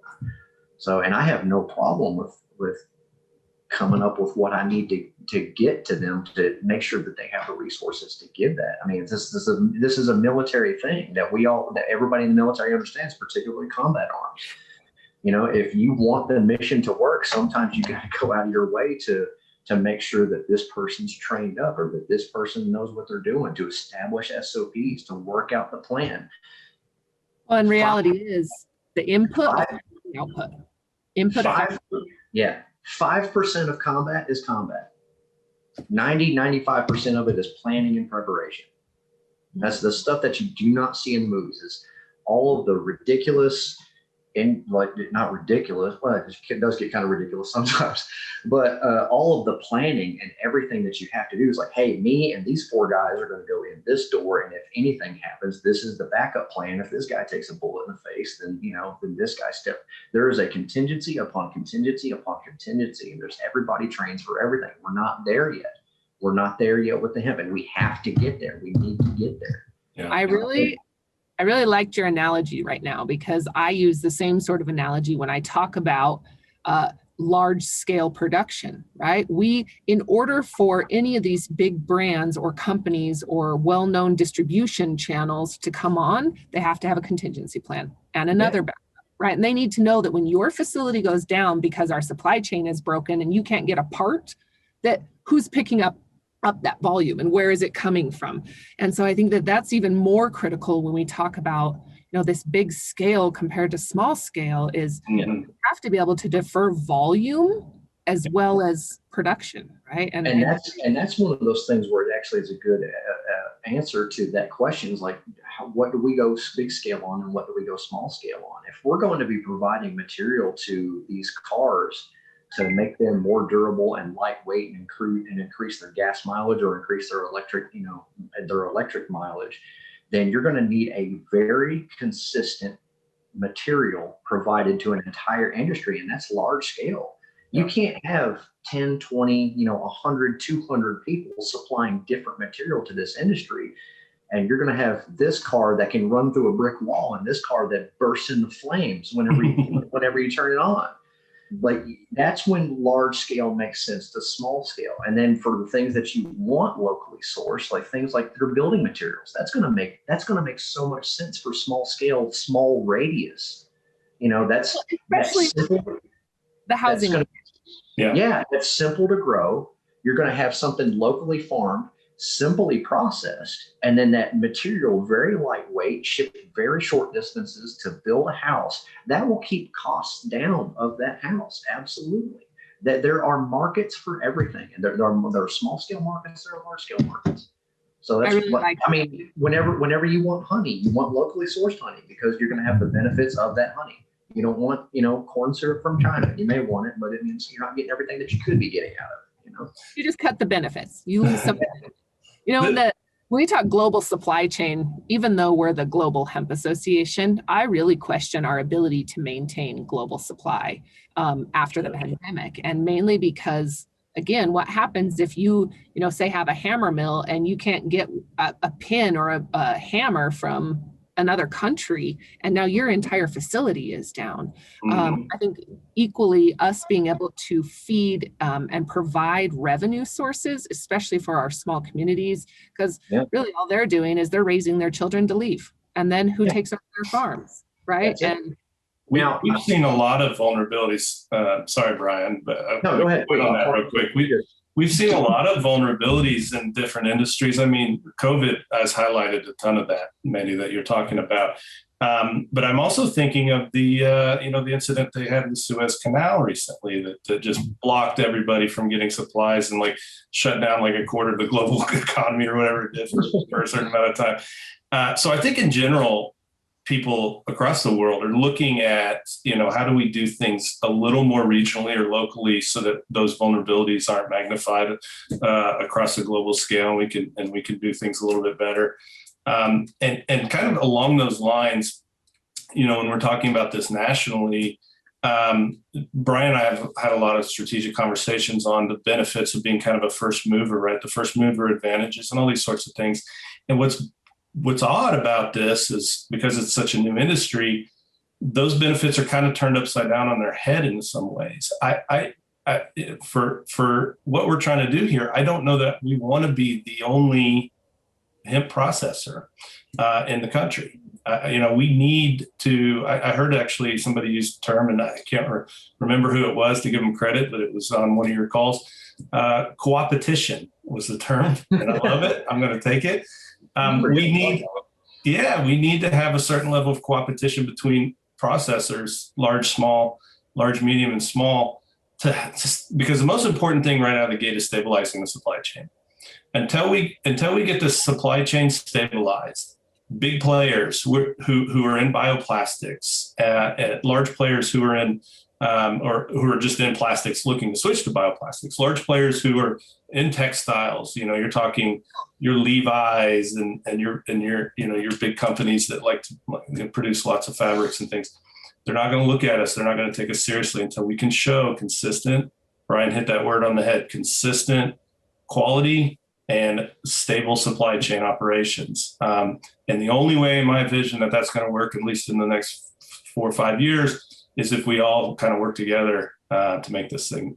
So, and I have no problem with coming up with what I need to get to them to make sure that they have the resources to give that. I mean, this is a military thing that everybody in the military understands, particularly combat arms. If you want the mission to work, sometimes you got to go out of your way to make sure that this person's trained up or that this person knows what they're doing, to establish SOPs, to work out the plan. Well, and reality is the input, the output. 5% of combat is combat. 95% of it is planning and preparation. That's the stuff that you do not see in the movies. Is all of the ridiculous, and not ridiculous, well, it does get kind of ridiculous sometimes, but all of the planning and everything that you have to do is like, hey, me and these 4 guys are going to go in this door, and if anything happens, this is the backup plan. If this guy takes a bullet in the face, then then this guy there is a contingency upon contingency upon contingency, and everybody trains for everything. We're not there yet. We're not there yet with the hemp, and we have to get there. We need to get there. Yeah. I really liked your analogy right now, because I use the same sort of analogy when I talk about large scale production, right? In order for any of these big brands or companies or well-known distribution channels to come on, they have to have a contingency plan and another backup, right? And they need to know that when your facility goes down because our supply chain is broken and you can't get a part, that who's picking up that volume and where is it coming from? And so I think that that's even more critical when we talk about, this big scale compared to small scale is you have to be able to defer volume as well as production, right? And that's one of those things where it actually is a good answer to that question is like, what do we go big scale on and what do we go small scale on? If we're going to be providing material to these cars to make them more durable and lightweight and increase their gas mileage or increase their electric mileage, then you're going to need a very consistent material provided to an entire industry, and that's large scale. You can't have 10, 20, 100, 200 people supplying different material to this industry. And you're going to have this car that can run through a brick wall and this car that bursts into flames whenever you turn it on. Like, that's when large scale makes sense to small scale. And then for the things that you want locally sourced, like things like their building materials, that's going to make so much sense for small scale, small radius. That's especially simple. The housing. That's simple to grow. You're going to have something locally farmed, simply processed, and then that material very lightweight, shipped very short distances to build a house. That will keep costs down of that house. Absolutely. That there are markets for everything, and there are small scale markets, there are large scale markets. So that's whenever you want honey, you want locally sourced honey because you're going to have the benefits of that honey. You don't want, corn syrup from China. You may want it, but it means you're not getting everything that you could be getting out of it. You just cut the benefits. You lose some. When we talk global supply chain, even though we're the Global Hemp Association, I really question our ability to maintain global supply after the pandemic. And mainly because, again, what happens if you, say have a hammer mill and you can't get a pin or a hammer from another country, and now your entire facility is down. I think equally us being able to feed and provide revenue sources, especially for our small communities, because really all they're doing is they're raising their children to leave. And then who takes over their farms, right? And we've seen a lot of vulnerabilities. Sorry, Bryan, but no, go ahead. On that real quick. We've seen a lot of vulnerabilities in different industries. I mean, COVID has highlighted a ton of that, Mandi, that you're talking about. But I'm also thinking of the incident they had in the Suez Canal recently that just blocked everybody from getting supplies and shut down a quarter of the global economy or whatever it did for a certain amount of time. So I think in general, people across the world are looking at, how do we do things a little more regionally or locally so that those vulnerabilities aren't magnified across a global scale, and we can do things a little bit better. And kind of along those lines, when we're talking about this nationally, Bryan and I have had a lot of strategic conversations on the benefits of being kind of a first mover, right? The first mover advantages and all these sorts of things. And what's odd about this is because it's such a new industry, those benefits are kind of turned upside down on their head in some ways. For what we're trying to do here, I don't know that we want to be the only hemp processor in the country. We need to, I heard actually somebody use the term, and I can't remember who it was to give them credit, but it was on one of your calls. Co-opetition was the term, and I love it. I'm going to take it. We need to have a certain level of co-opetition between processors, large, small, large, medium, and small, because the most important thing right out of the gate is stabilizing the supply chain. Until we get the supply chain stabilized, big players who are in bioplastics, large players who are in or who are just in plastics looking to switch to bioplastics, large players who are in textiles, you're talking your Levi's and your big companies that like to produce lots of fabrics and things. They're not going to look at us. They're not going to take us seriously until we can show consistent, Bryan hit that word on the head, consistent quality and stable supply chain operations. And the only way, in my vision, that that's going to work, at least in the next 4 or 5 years, is if we all kind of work together to make this thing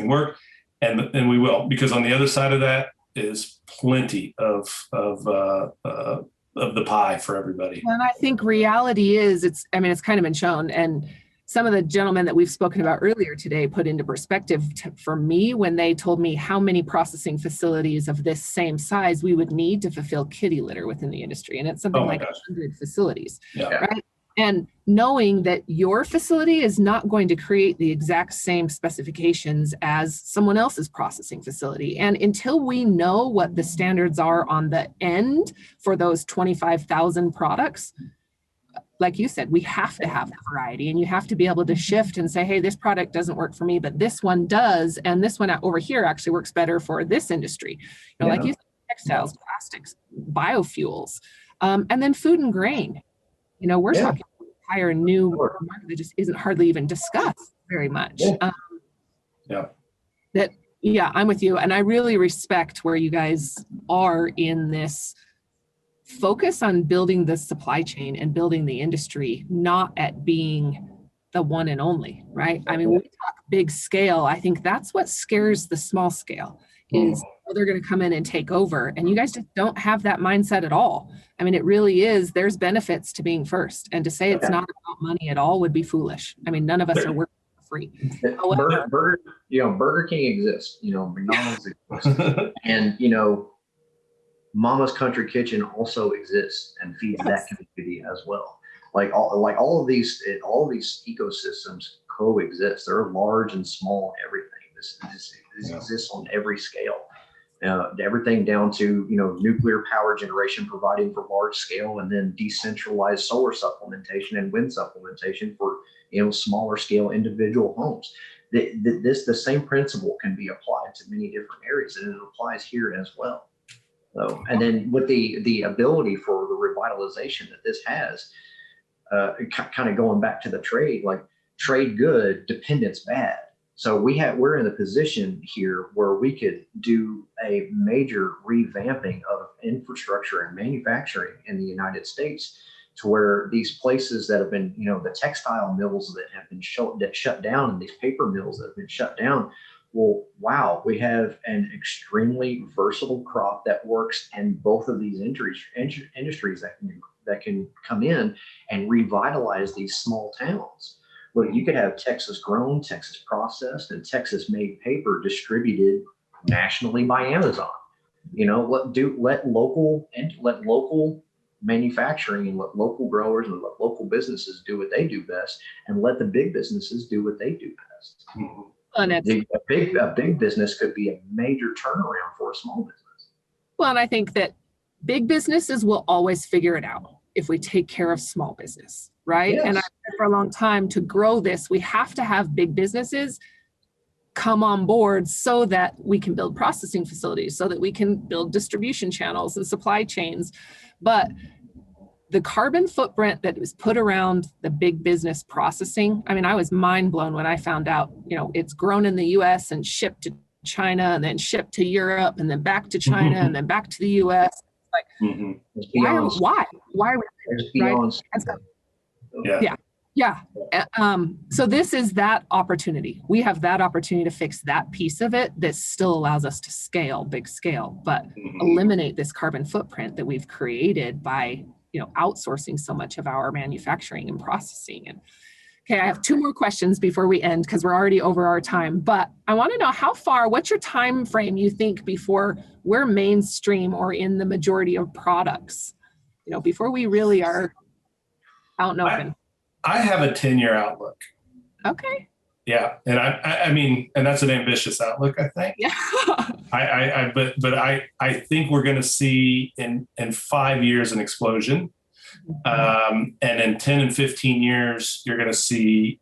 work, and we will, because on the other side of that is plenty of the pie for everybody. And I think reality is it's kind of been shown, and some of the gentlemen that we've spoken about earlier today put into perspective for me when they told me how many processing facilities of this same size we would need to fulfill kitty litter within the industry. And it's something 100 facilities, right? And knowing that your facility is not going to create the exact same specifications as someone else's processing facility. And until we know what the standards are on the end for those 25,000 products, like you said, we have to have the variety, and you have to be able to shift and say, hey, this product doesn't work for me, but this one does. And this one over here actually works better for this industry. Like you said, textiles, plastics, biofuels, and then food and grain. We're talking entire new Sure. market that just isn't hardly even discussed very much. Yeah. Yeah, I'm with you. And I really respect where you guys are in this focus on building the supply chain and building the industry, not at being the one and only, right? I mean, when we talk big scale, I think that's what scares the small scale is they're going to come in and take over. And you guys just don't have that mindset at all. I mean, it really is, there's benefits to being first. And to say it's not about money at all would be foolish. I mean, none of us are working for free. However, Burger King exists, McDonald's exists. And, Mama's Country Kitchen also exists and feeds that community as well. All of these ecosystems coexist. They're large and small, everything. This exists on every scale. Everything down to nuclear power generation providing for large scale, and then decentralized solar supplementation and wind supplementation for smaller scale individual homes. The same principle can be applied to many different areas, and it applies here as well. So, and then with the ability for the revitalization that this has, kind of going back to the trade, like trade good, dependence bad. So we're in a position here where we could do a major revamping of infrastructure and manufacturing in the United States, to where these places that have been, the textile mills that have been shut down, and these paper mills that have been shut down. Well, wow, we have an extremely versatile crop that works in both of these industries that can come in and revitalize these small towns. Well, you could have Texas grown, Texas processed, and Texas made paper distributed nationally by Amazon. Let local manufacturing and let local growers and let local businesses do what they do best, and let the big businesses do what they do best. A big business could be a major turnaround for a small business. Well, and I think that big businesses will always figure it out if we take care of small business, right? Yes. And I've said for a long time, to grow this, we have to have big businesses come on board so that we can build processing facilities, so that we can build distribution channels and supply chains. But the carbon footprint that was put around the big business processing, I mean, I was mind blown when I found out, it's grown in the US and shipped to China and then shipped to Europe and then back to China and then back to the US. Why? Why are we, right? Yeah. So this is that opportunity. We have that opportunity to fix that piece of it that still allows us to scale, big scale, but eliminate this carbon footprint that we've created by outsourcing so much of our manufacturing and processing. And okay, I have two more questions before we end, because we're already over our time, but I want to know what's your time frame you think before we're mainstream or in the majority of products, before we really are out and open? I have a 10-year outlook. Okay. Yeah. And I mean, and that's an ambitious outlook, I think. Yeah. I think we're going to see in 5 years an explosion. And in 10 and 15 years, you're going to see,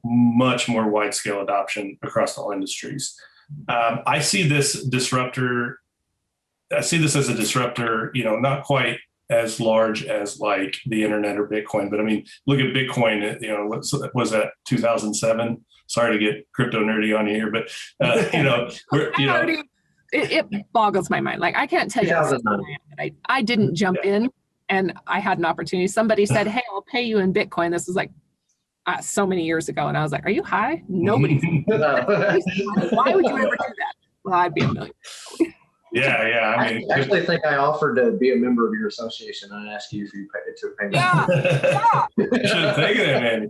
much more wide scale adoption across all industries. I see this as a disruptor, not quite as large as like the internet or Bitcoin. But I mean, look at Bitcoin, what was that, 2007? Sorry to get crypto nerdy on you here, but it boggles my mind. Like, I can't tell you, I didn't jump in and I had an opportunity. Somebody said, hey, I'll pay you in Bitcoin. This was like so many years ago. And I was like, are you high? Nobody's why would you ever do that? Well, I'd be a million. Yeah. I actually think I offered to be a member of your association and asked you if you to pay me. Yeah. You should have taken it, man.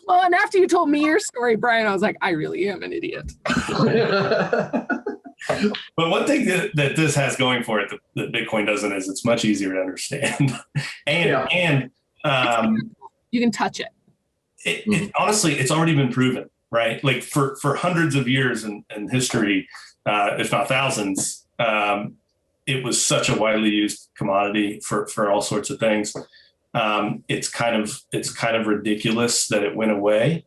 Well, and after you told me your story, Brian, I was like, I really am an idiot. But one thing that this has going for it that Bitcoin doesn't is it's much easier to understand. and you can touch it. Honestly, it's already been proven, right? Like for hundreds of years in history, if not thousands, it was such a widely used commodity for all sorts of things. It's kind of ridiculous that it went away.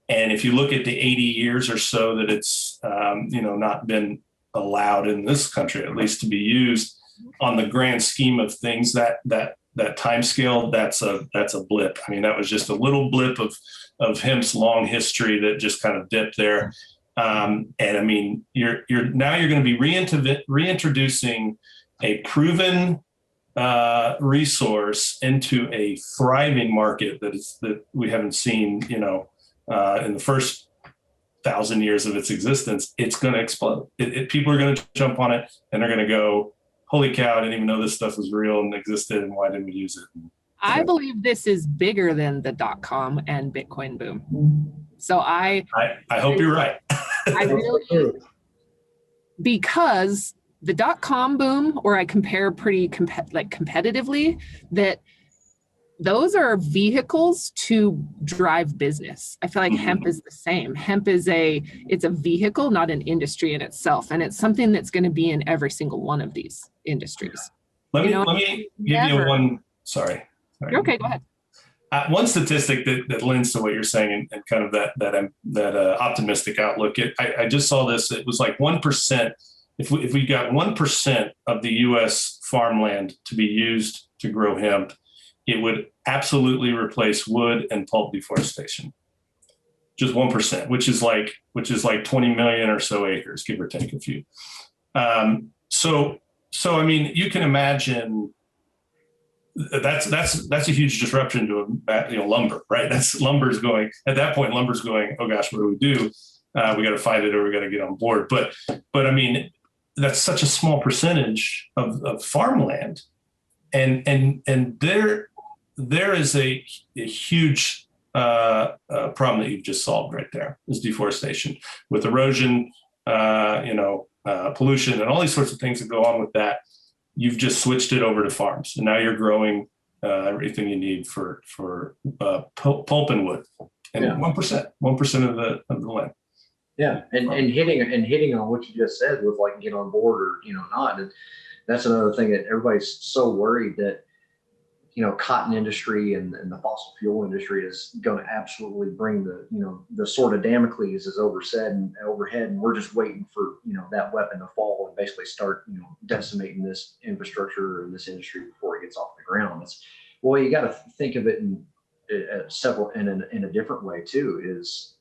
And if you look at the 80 years or so that it's not been allowed in this country, at least, to be used, on the grand scheme of things, that that time scale, that's a blip. I mean, that was just a little blip of hemp's long history that just kind of dipped there. And I mean, you're going to be reintroducing a proven resource into a thriving market that we haven't seen, in the first 1,000 years of its existence. It's going to explode. People are going to jump on it, and they're going to go, holy cow, I didn't even know this stuff was real and existed, and why didn't we use it? I believe this is bigger than the .com and Bitcoin boom. So I hope you're right. I really, because the .com boom, or I compare pretty competitively, that those are vehicles to drive business. I feel like hemp is the same. Hemp is it's a vehicle, not an industry in itself. And it's something that's going to be in every single one of these industries. Let me give you one. Sorry. You're okay, go ahead. One statistic that lends to what you're saying and kind of that optimistic outlook. I just saw this. It was like 1%. If we got 1% of the U.S. farmland to be used to grow hemp, it would absolutely replace wood and pulp deforestation. Just 1%, which is like 20 million or so acres, give or take a few. So I mean, you can imagine that's a huge disruption to lumber, right? Lumber's going at that point. Lumber's going, oh gosh, what do we do? We got to fight it, or we got to get on board. But I mean, that's such a small percentage of farmland, and there is a huge problem that you've just solved right there, is deforestation with erosion, pollution, and all these sorts of things that go on with that. You've just switched it over to farms, and now you're growing everything you need for pulp and wood, and 1% of the land. Yeah, and hitting on what you just said with like get on board or not. And that's another thing that everybody's so worried that cotton industry and the fossil fuel industry is going to absolutely bring the sword of Damocles is overhead, and we're just waiting for that weapon to fall and basically start decimating this infrastructure or this industry before it gets off the ground. You got to think of it in a different way too. Is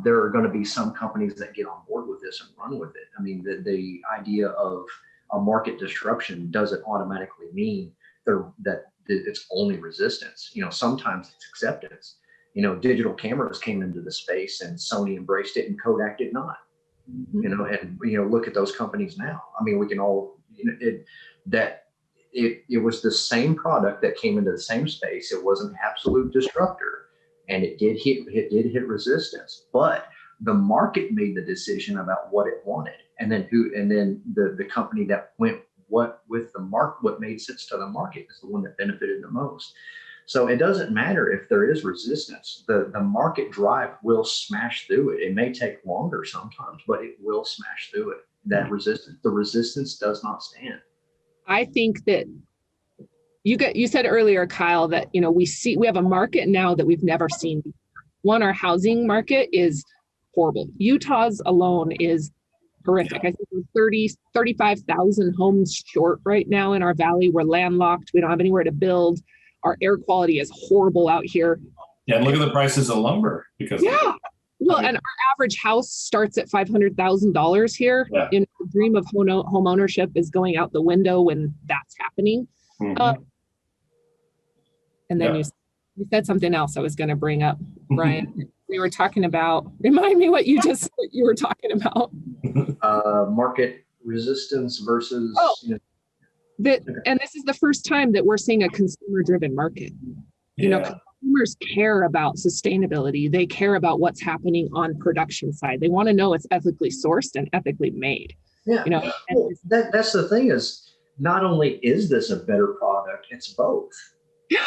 there are going to be some companies that get on board with this and run with it. I mean, the idea of a market disruption doesn't automatically mean that it's only resistance. Sometimes it's acceptance. Digital cameras came into the space and Sony embraced it and Kodak did not. Look at those companies now. I mean, we can all it was the same product that came into the same space. It was an absolute disruptor. And it did hit resistance, but the market made the decision about what it wanted, and then the company that went with the market, what made sense to the market, is the one that benefited the most. So it doesn't matter if there is resistance; the market drive will smash through it. It may take longer sometimes, but it will smash through it. The resistance does not stand. I think that. You said earlier, Kyle, that we have a market now that we've never seen before. One, our housing market is horrible. Utah's alone is horrific. I think we're 35,000 homes short right now in our valley. We're landlocked. We don't have anywhere to build. Our air quality is horrible out here. Yeah, and look at the prices of lumber and our average house starts at $500,000 here. Yeah. The dream of home ownership is going out the window when that's happening. Mm-hmm. And then you said something else I was going to bring up, Bryan. We were talking about, remind me what you were talking about. Market resistance versus. And this is the first time that we're seeing a consumer-driven market. Consumers care about sustainability. They care about what's happening on production side. They want to know it's ethically sourced and ethically made. Yeah. That's the thing is, not only is this a better product, it's both. Yeah.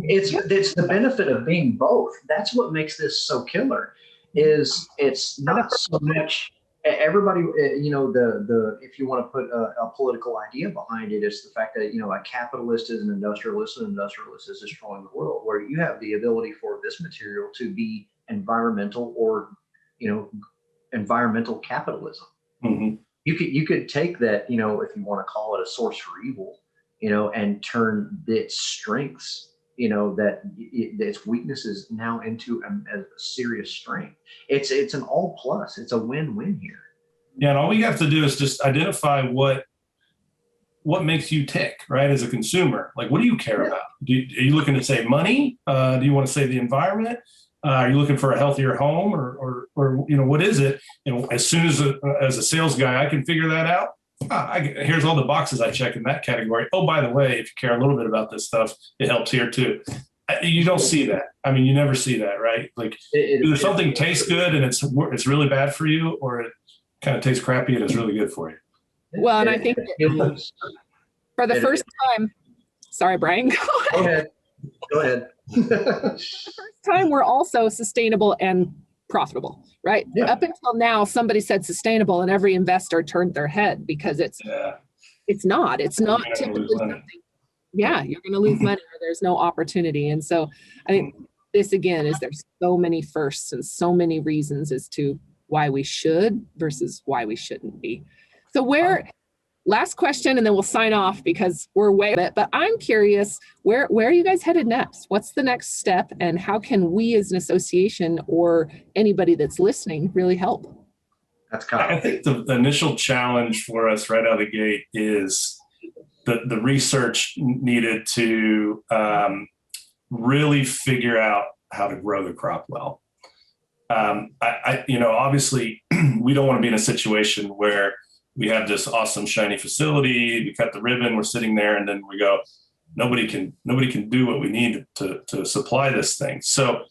It's the benefit of being both. That's what makes this so killer. Is it's not so much everybody. If you want to put a political idea behind it, it's the fact that a capitalist is an industrialist, and an industrialist is destroying the world. Where you have the ability for this material to be environmental or environmental capitalism. Mm-hmm. You could take that, if you want to call it a source for evil, and turn its strengths, that its weaknesses now into a serious strength. It's an all plus. It's a win-win here. Yeah, and all we have to do is just identify what makes you tick, right? As a consumer, like, what do you care about? Are you looking to save money? Do you want to save the environment? Are you looking for a healthier home, or what is it? As soon as a sales guy, I can figure that out. Here's all the boxes I check in that category. Oh, by the way, if you care a little bit about this stuff, it helps here too. You don't see that. I mean, you never see that, right? Like, either something tastes good and it's really bad for you, or it kind of tastes crappy and it's really good for you. Well, and I think for the first time, sorry, Brian, go ahead. The first time we're also sustainable and profitable, right? Yeah. Up until now, somebody said sustainable and every investor turned their head because it's not typically something. Yeah, you're going to lose money or there's no opportunity. And so I think this again is there's so many firsts and so many reasons as to why we should versus why we shouldn't be. So last question, and then we'll sign off because we're way bit, but I'm curious, where are you guys headed next? What's the next step, and how can we as an association or anybody that's listening really help? That's Kyle. I think the initial challenge for us right out of the gate is the research needed to really figure out how to grow the crop well. Obviously we don't want to be in a situation where we have this awesome shiny facility, we cut the ribbon, we're sitting there, and then we go, nobody can do what we need to supply this thing. So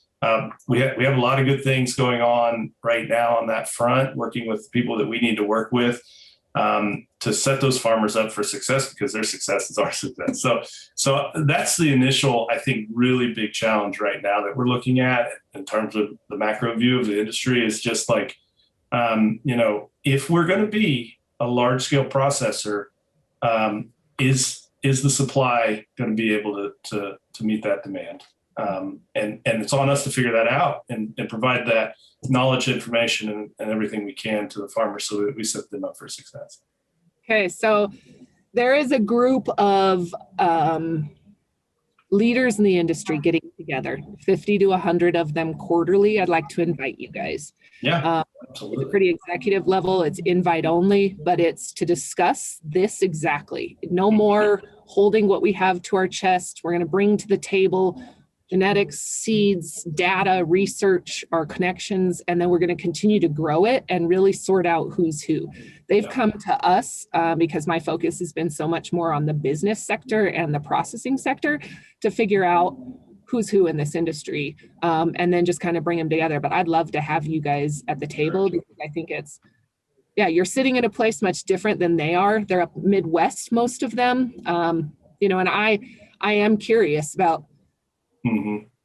we have a lot of good things going on right now on that front, working with people that we need to work with to set those farmers up for success, because their success is our success. So that's the initial, I think, really big challenge right now that we're looking at in terms of the macro view of the industry is just like, if we're going to be a large scale processor, is the supply going to be able to meet that demand? And it's on us to figure that out and provide that knowledge, information, and everything we can to the farmers so that we set them up for success. Okay, so there is a group of leaders in the industry getting together, 50 to 100 of them quarterly. I'd like to invite you guys. Yeah, absolutely. It's a pretty executive level. It's invite only, but it's to discuss this exactly. No more holding what we have to our chest. We're going to bring to the table genetics, seeds, data, research, our connections, and then we're going to continue to grow it and really sort out who's who. They've come to us because my focus has been so much more on the business sector and the processing sector to figure out who's who in this industry, and then just kind of bring them together. But I'd love to have you guys at the table because I think you're sitting in a place much different than they are. They're up Midwest, most of them, and I am curious about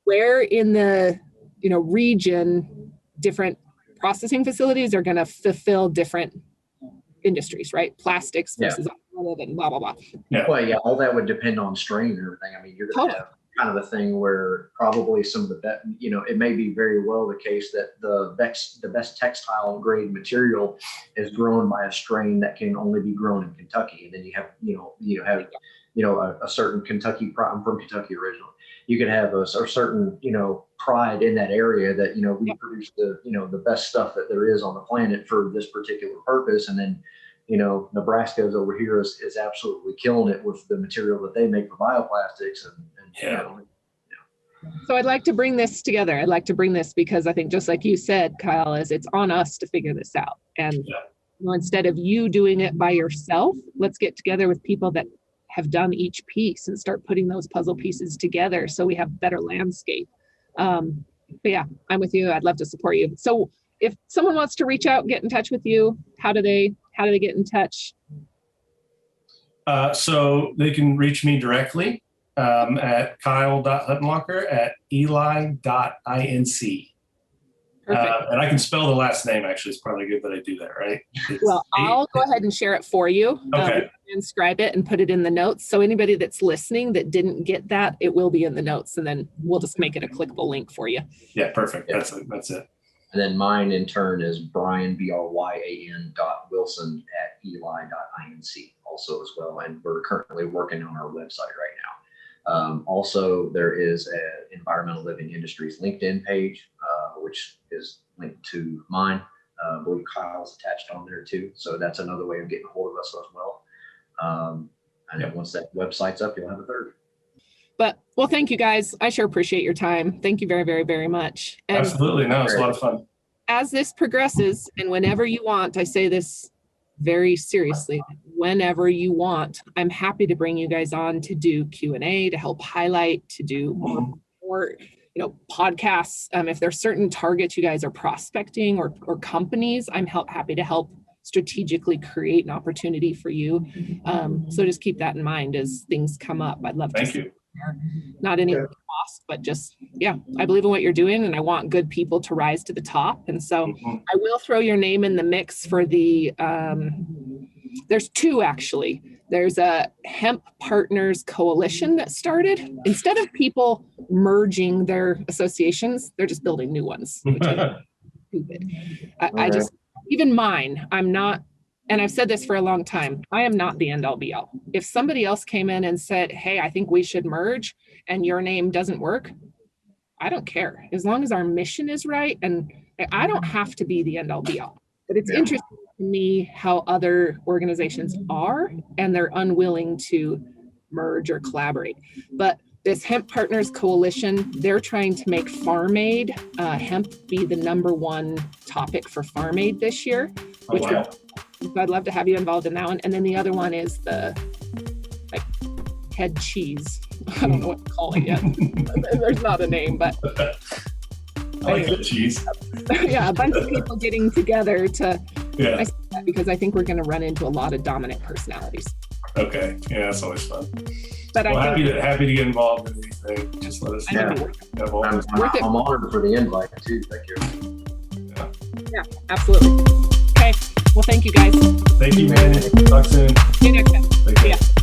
where in the region different processing facilities are going to fulfill different industries, right? Plastics versus automotive and blah blah blah. Yeah. Well, yeah, all that would depend on strain and everything. I mean, you're going to have kind of a thing where probably some of the best, it may be very well the case that the best textile grade material is grown by a strain that can only be grown in Kentucky, and then you have a certain Kentucky. I'm from Kentucky originally. You could have a certain, pride in that area that, we produce the best stuff that there is on the planet for this particular purpose. And then, Nebraska's over here is absolutely killing it with the material that they make for bioplastics. So I'd like to bring this together. I'd like to bring this because I think just like you said, Kyle, it's on us to figure this out. And instead of you doing it by yourself, let's get together with people that have done each piece and start putting those puzzle pieces together so we have better landscape. But yeah, I'm with you. I'd love to support you. So if someone wants to reach out, get in touch with you, how do they get in touch? So they can reach me directly at kyle.huttenlocker@eli.inc. And I can spell the last name, actually. It's probably good that I do that, right? I'll go ahead and share it for you. Okay. Inscribe it and put it in the notes. So anybody that's listening that didn't get that, it will be in the notes, and then we'll just make it a clickable link for you. Yeah, perfect. That's it. And then mine in turn is Bryan, BRYAN.Wilson@eli.inc. also as well. And we're currently working on our website right now. Also, there is an Environmental Living Industries LinkedIn page, which is linked to mine. I believe Kyle's attached on there too. So that's another way of getting a hold of us as well. And then once that website's up, you'll have a third. But, well, thank you guys. I sure appreciate your time. Thank you very, very, very much. And Absolutely. No, it's a lot of fun. as this progresses, and whenever you want, I say this very seriously, whenever you want, I'm happy to bring you guys on to do Q&A, to help highlight, to do more podcasts. If there's certain targets you guys are prospecting or companies, I'm happy to help strategically create an opportunity for you. So just keep that in mind as things come up. I'd love to. Thank you. Not any cost, but just, I believe in what you're doing and I want good people to rise to the top. And so I will throw your name in the mix for the, there's two actually. There's a Hemp Partners Coalition that started. Instead of people merging their associations, they're just building new ones, which is stupid. I just, even mine, I'm not, and I've said this for a long time, I am not the end all be all. If somebody else came in and said, hey, I think we should merge and your name doesn't work, I don't care. As long as our mission is right, and I don't have to be the end all be all. But it's interesting to me how other organizations are, and they're unwilling to merge or collaborate. But this Hemp Partners Coalition, they're trying to make farm aid, hemp be the #1 topic for farm aid this year, which so I'd love to have you involved in that one. And then the other one is the head cheese. I don't know what to call it yet. There's not a name, but I like head cheese. Yeah, a bunch of people getting together to Yeah. I say that because I think we're going to run into a lot of dominant personalities. Okay. Yeah, that's always fun. But Well, I think happy to get involved in anything. Just let us know. I'm honored for the invite too. Thank you. yeah, absolutely. Okay. Well, thank you guys. Thank you, man. Talk soon. See you next time. Take care. Yeah.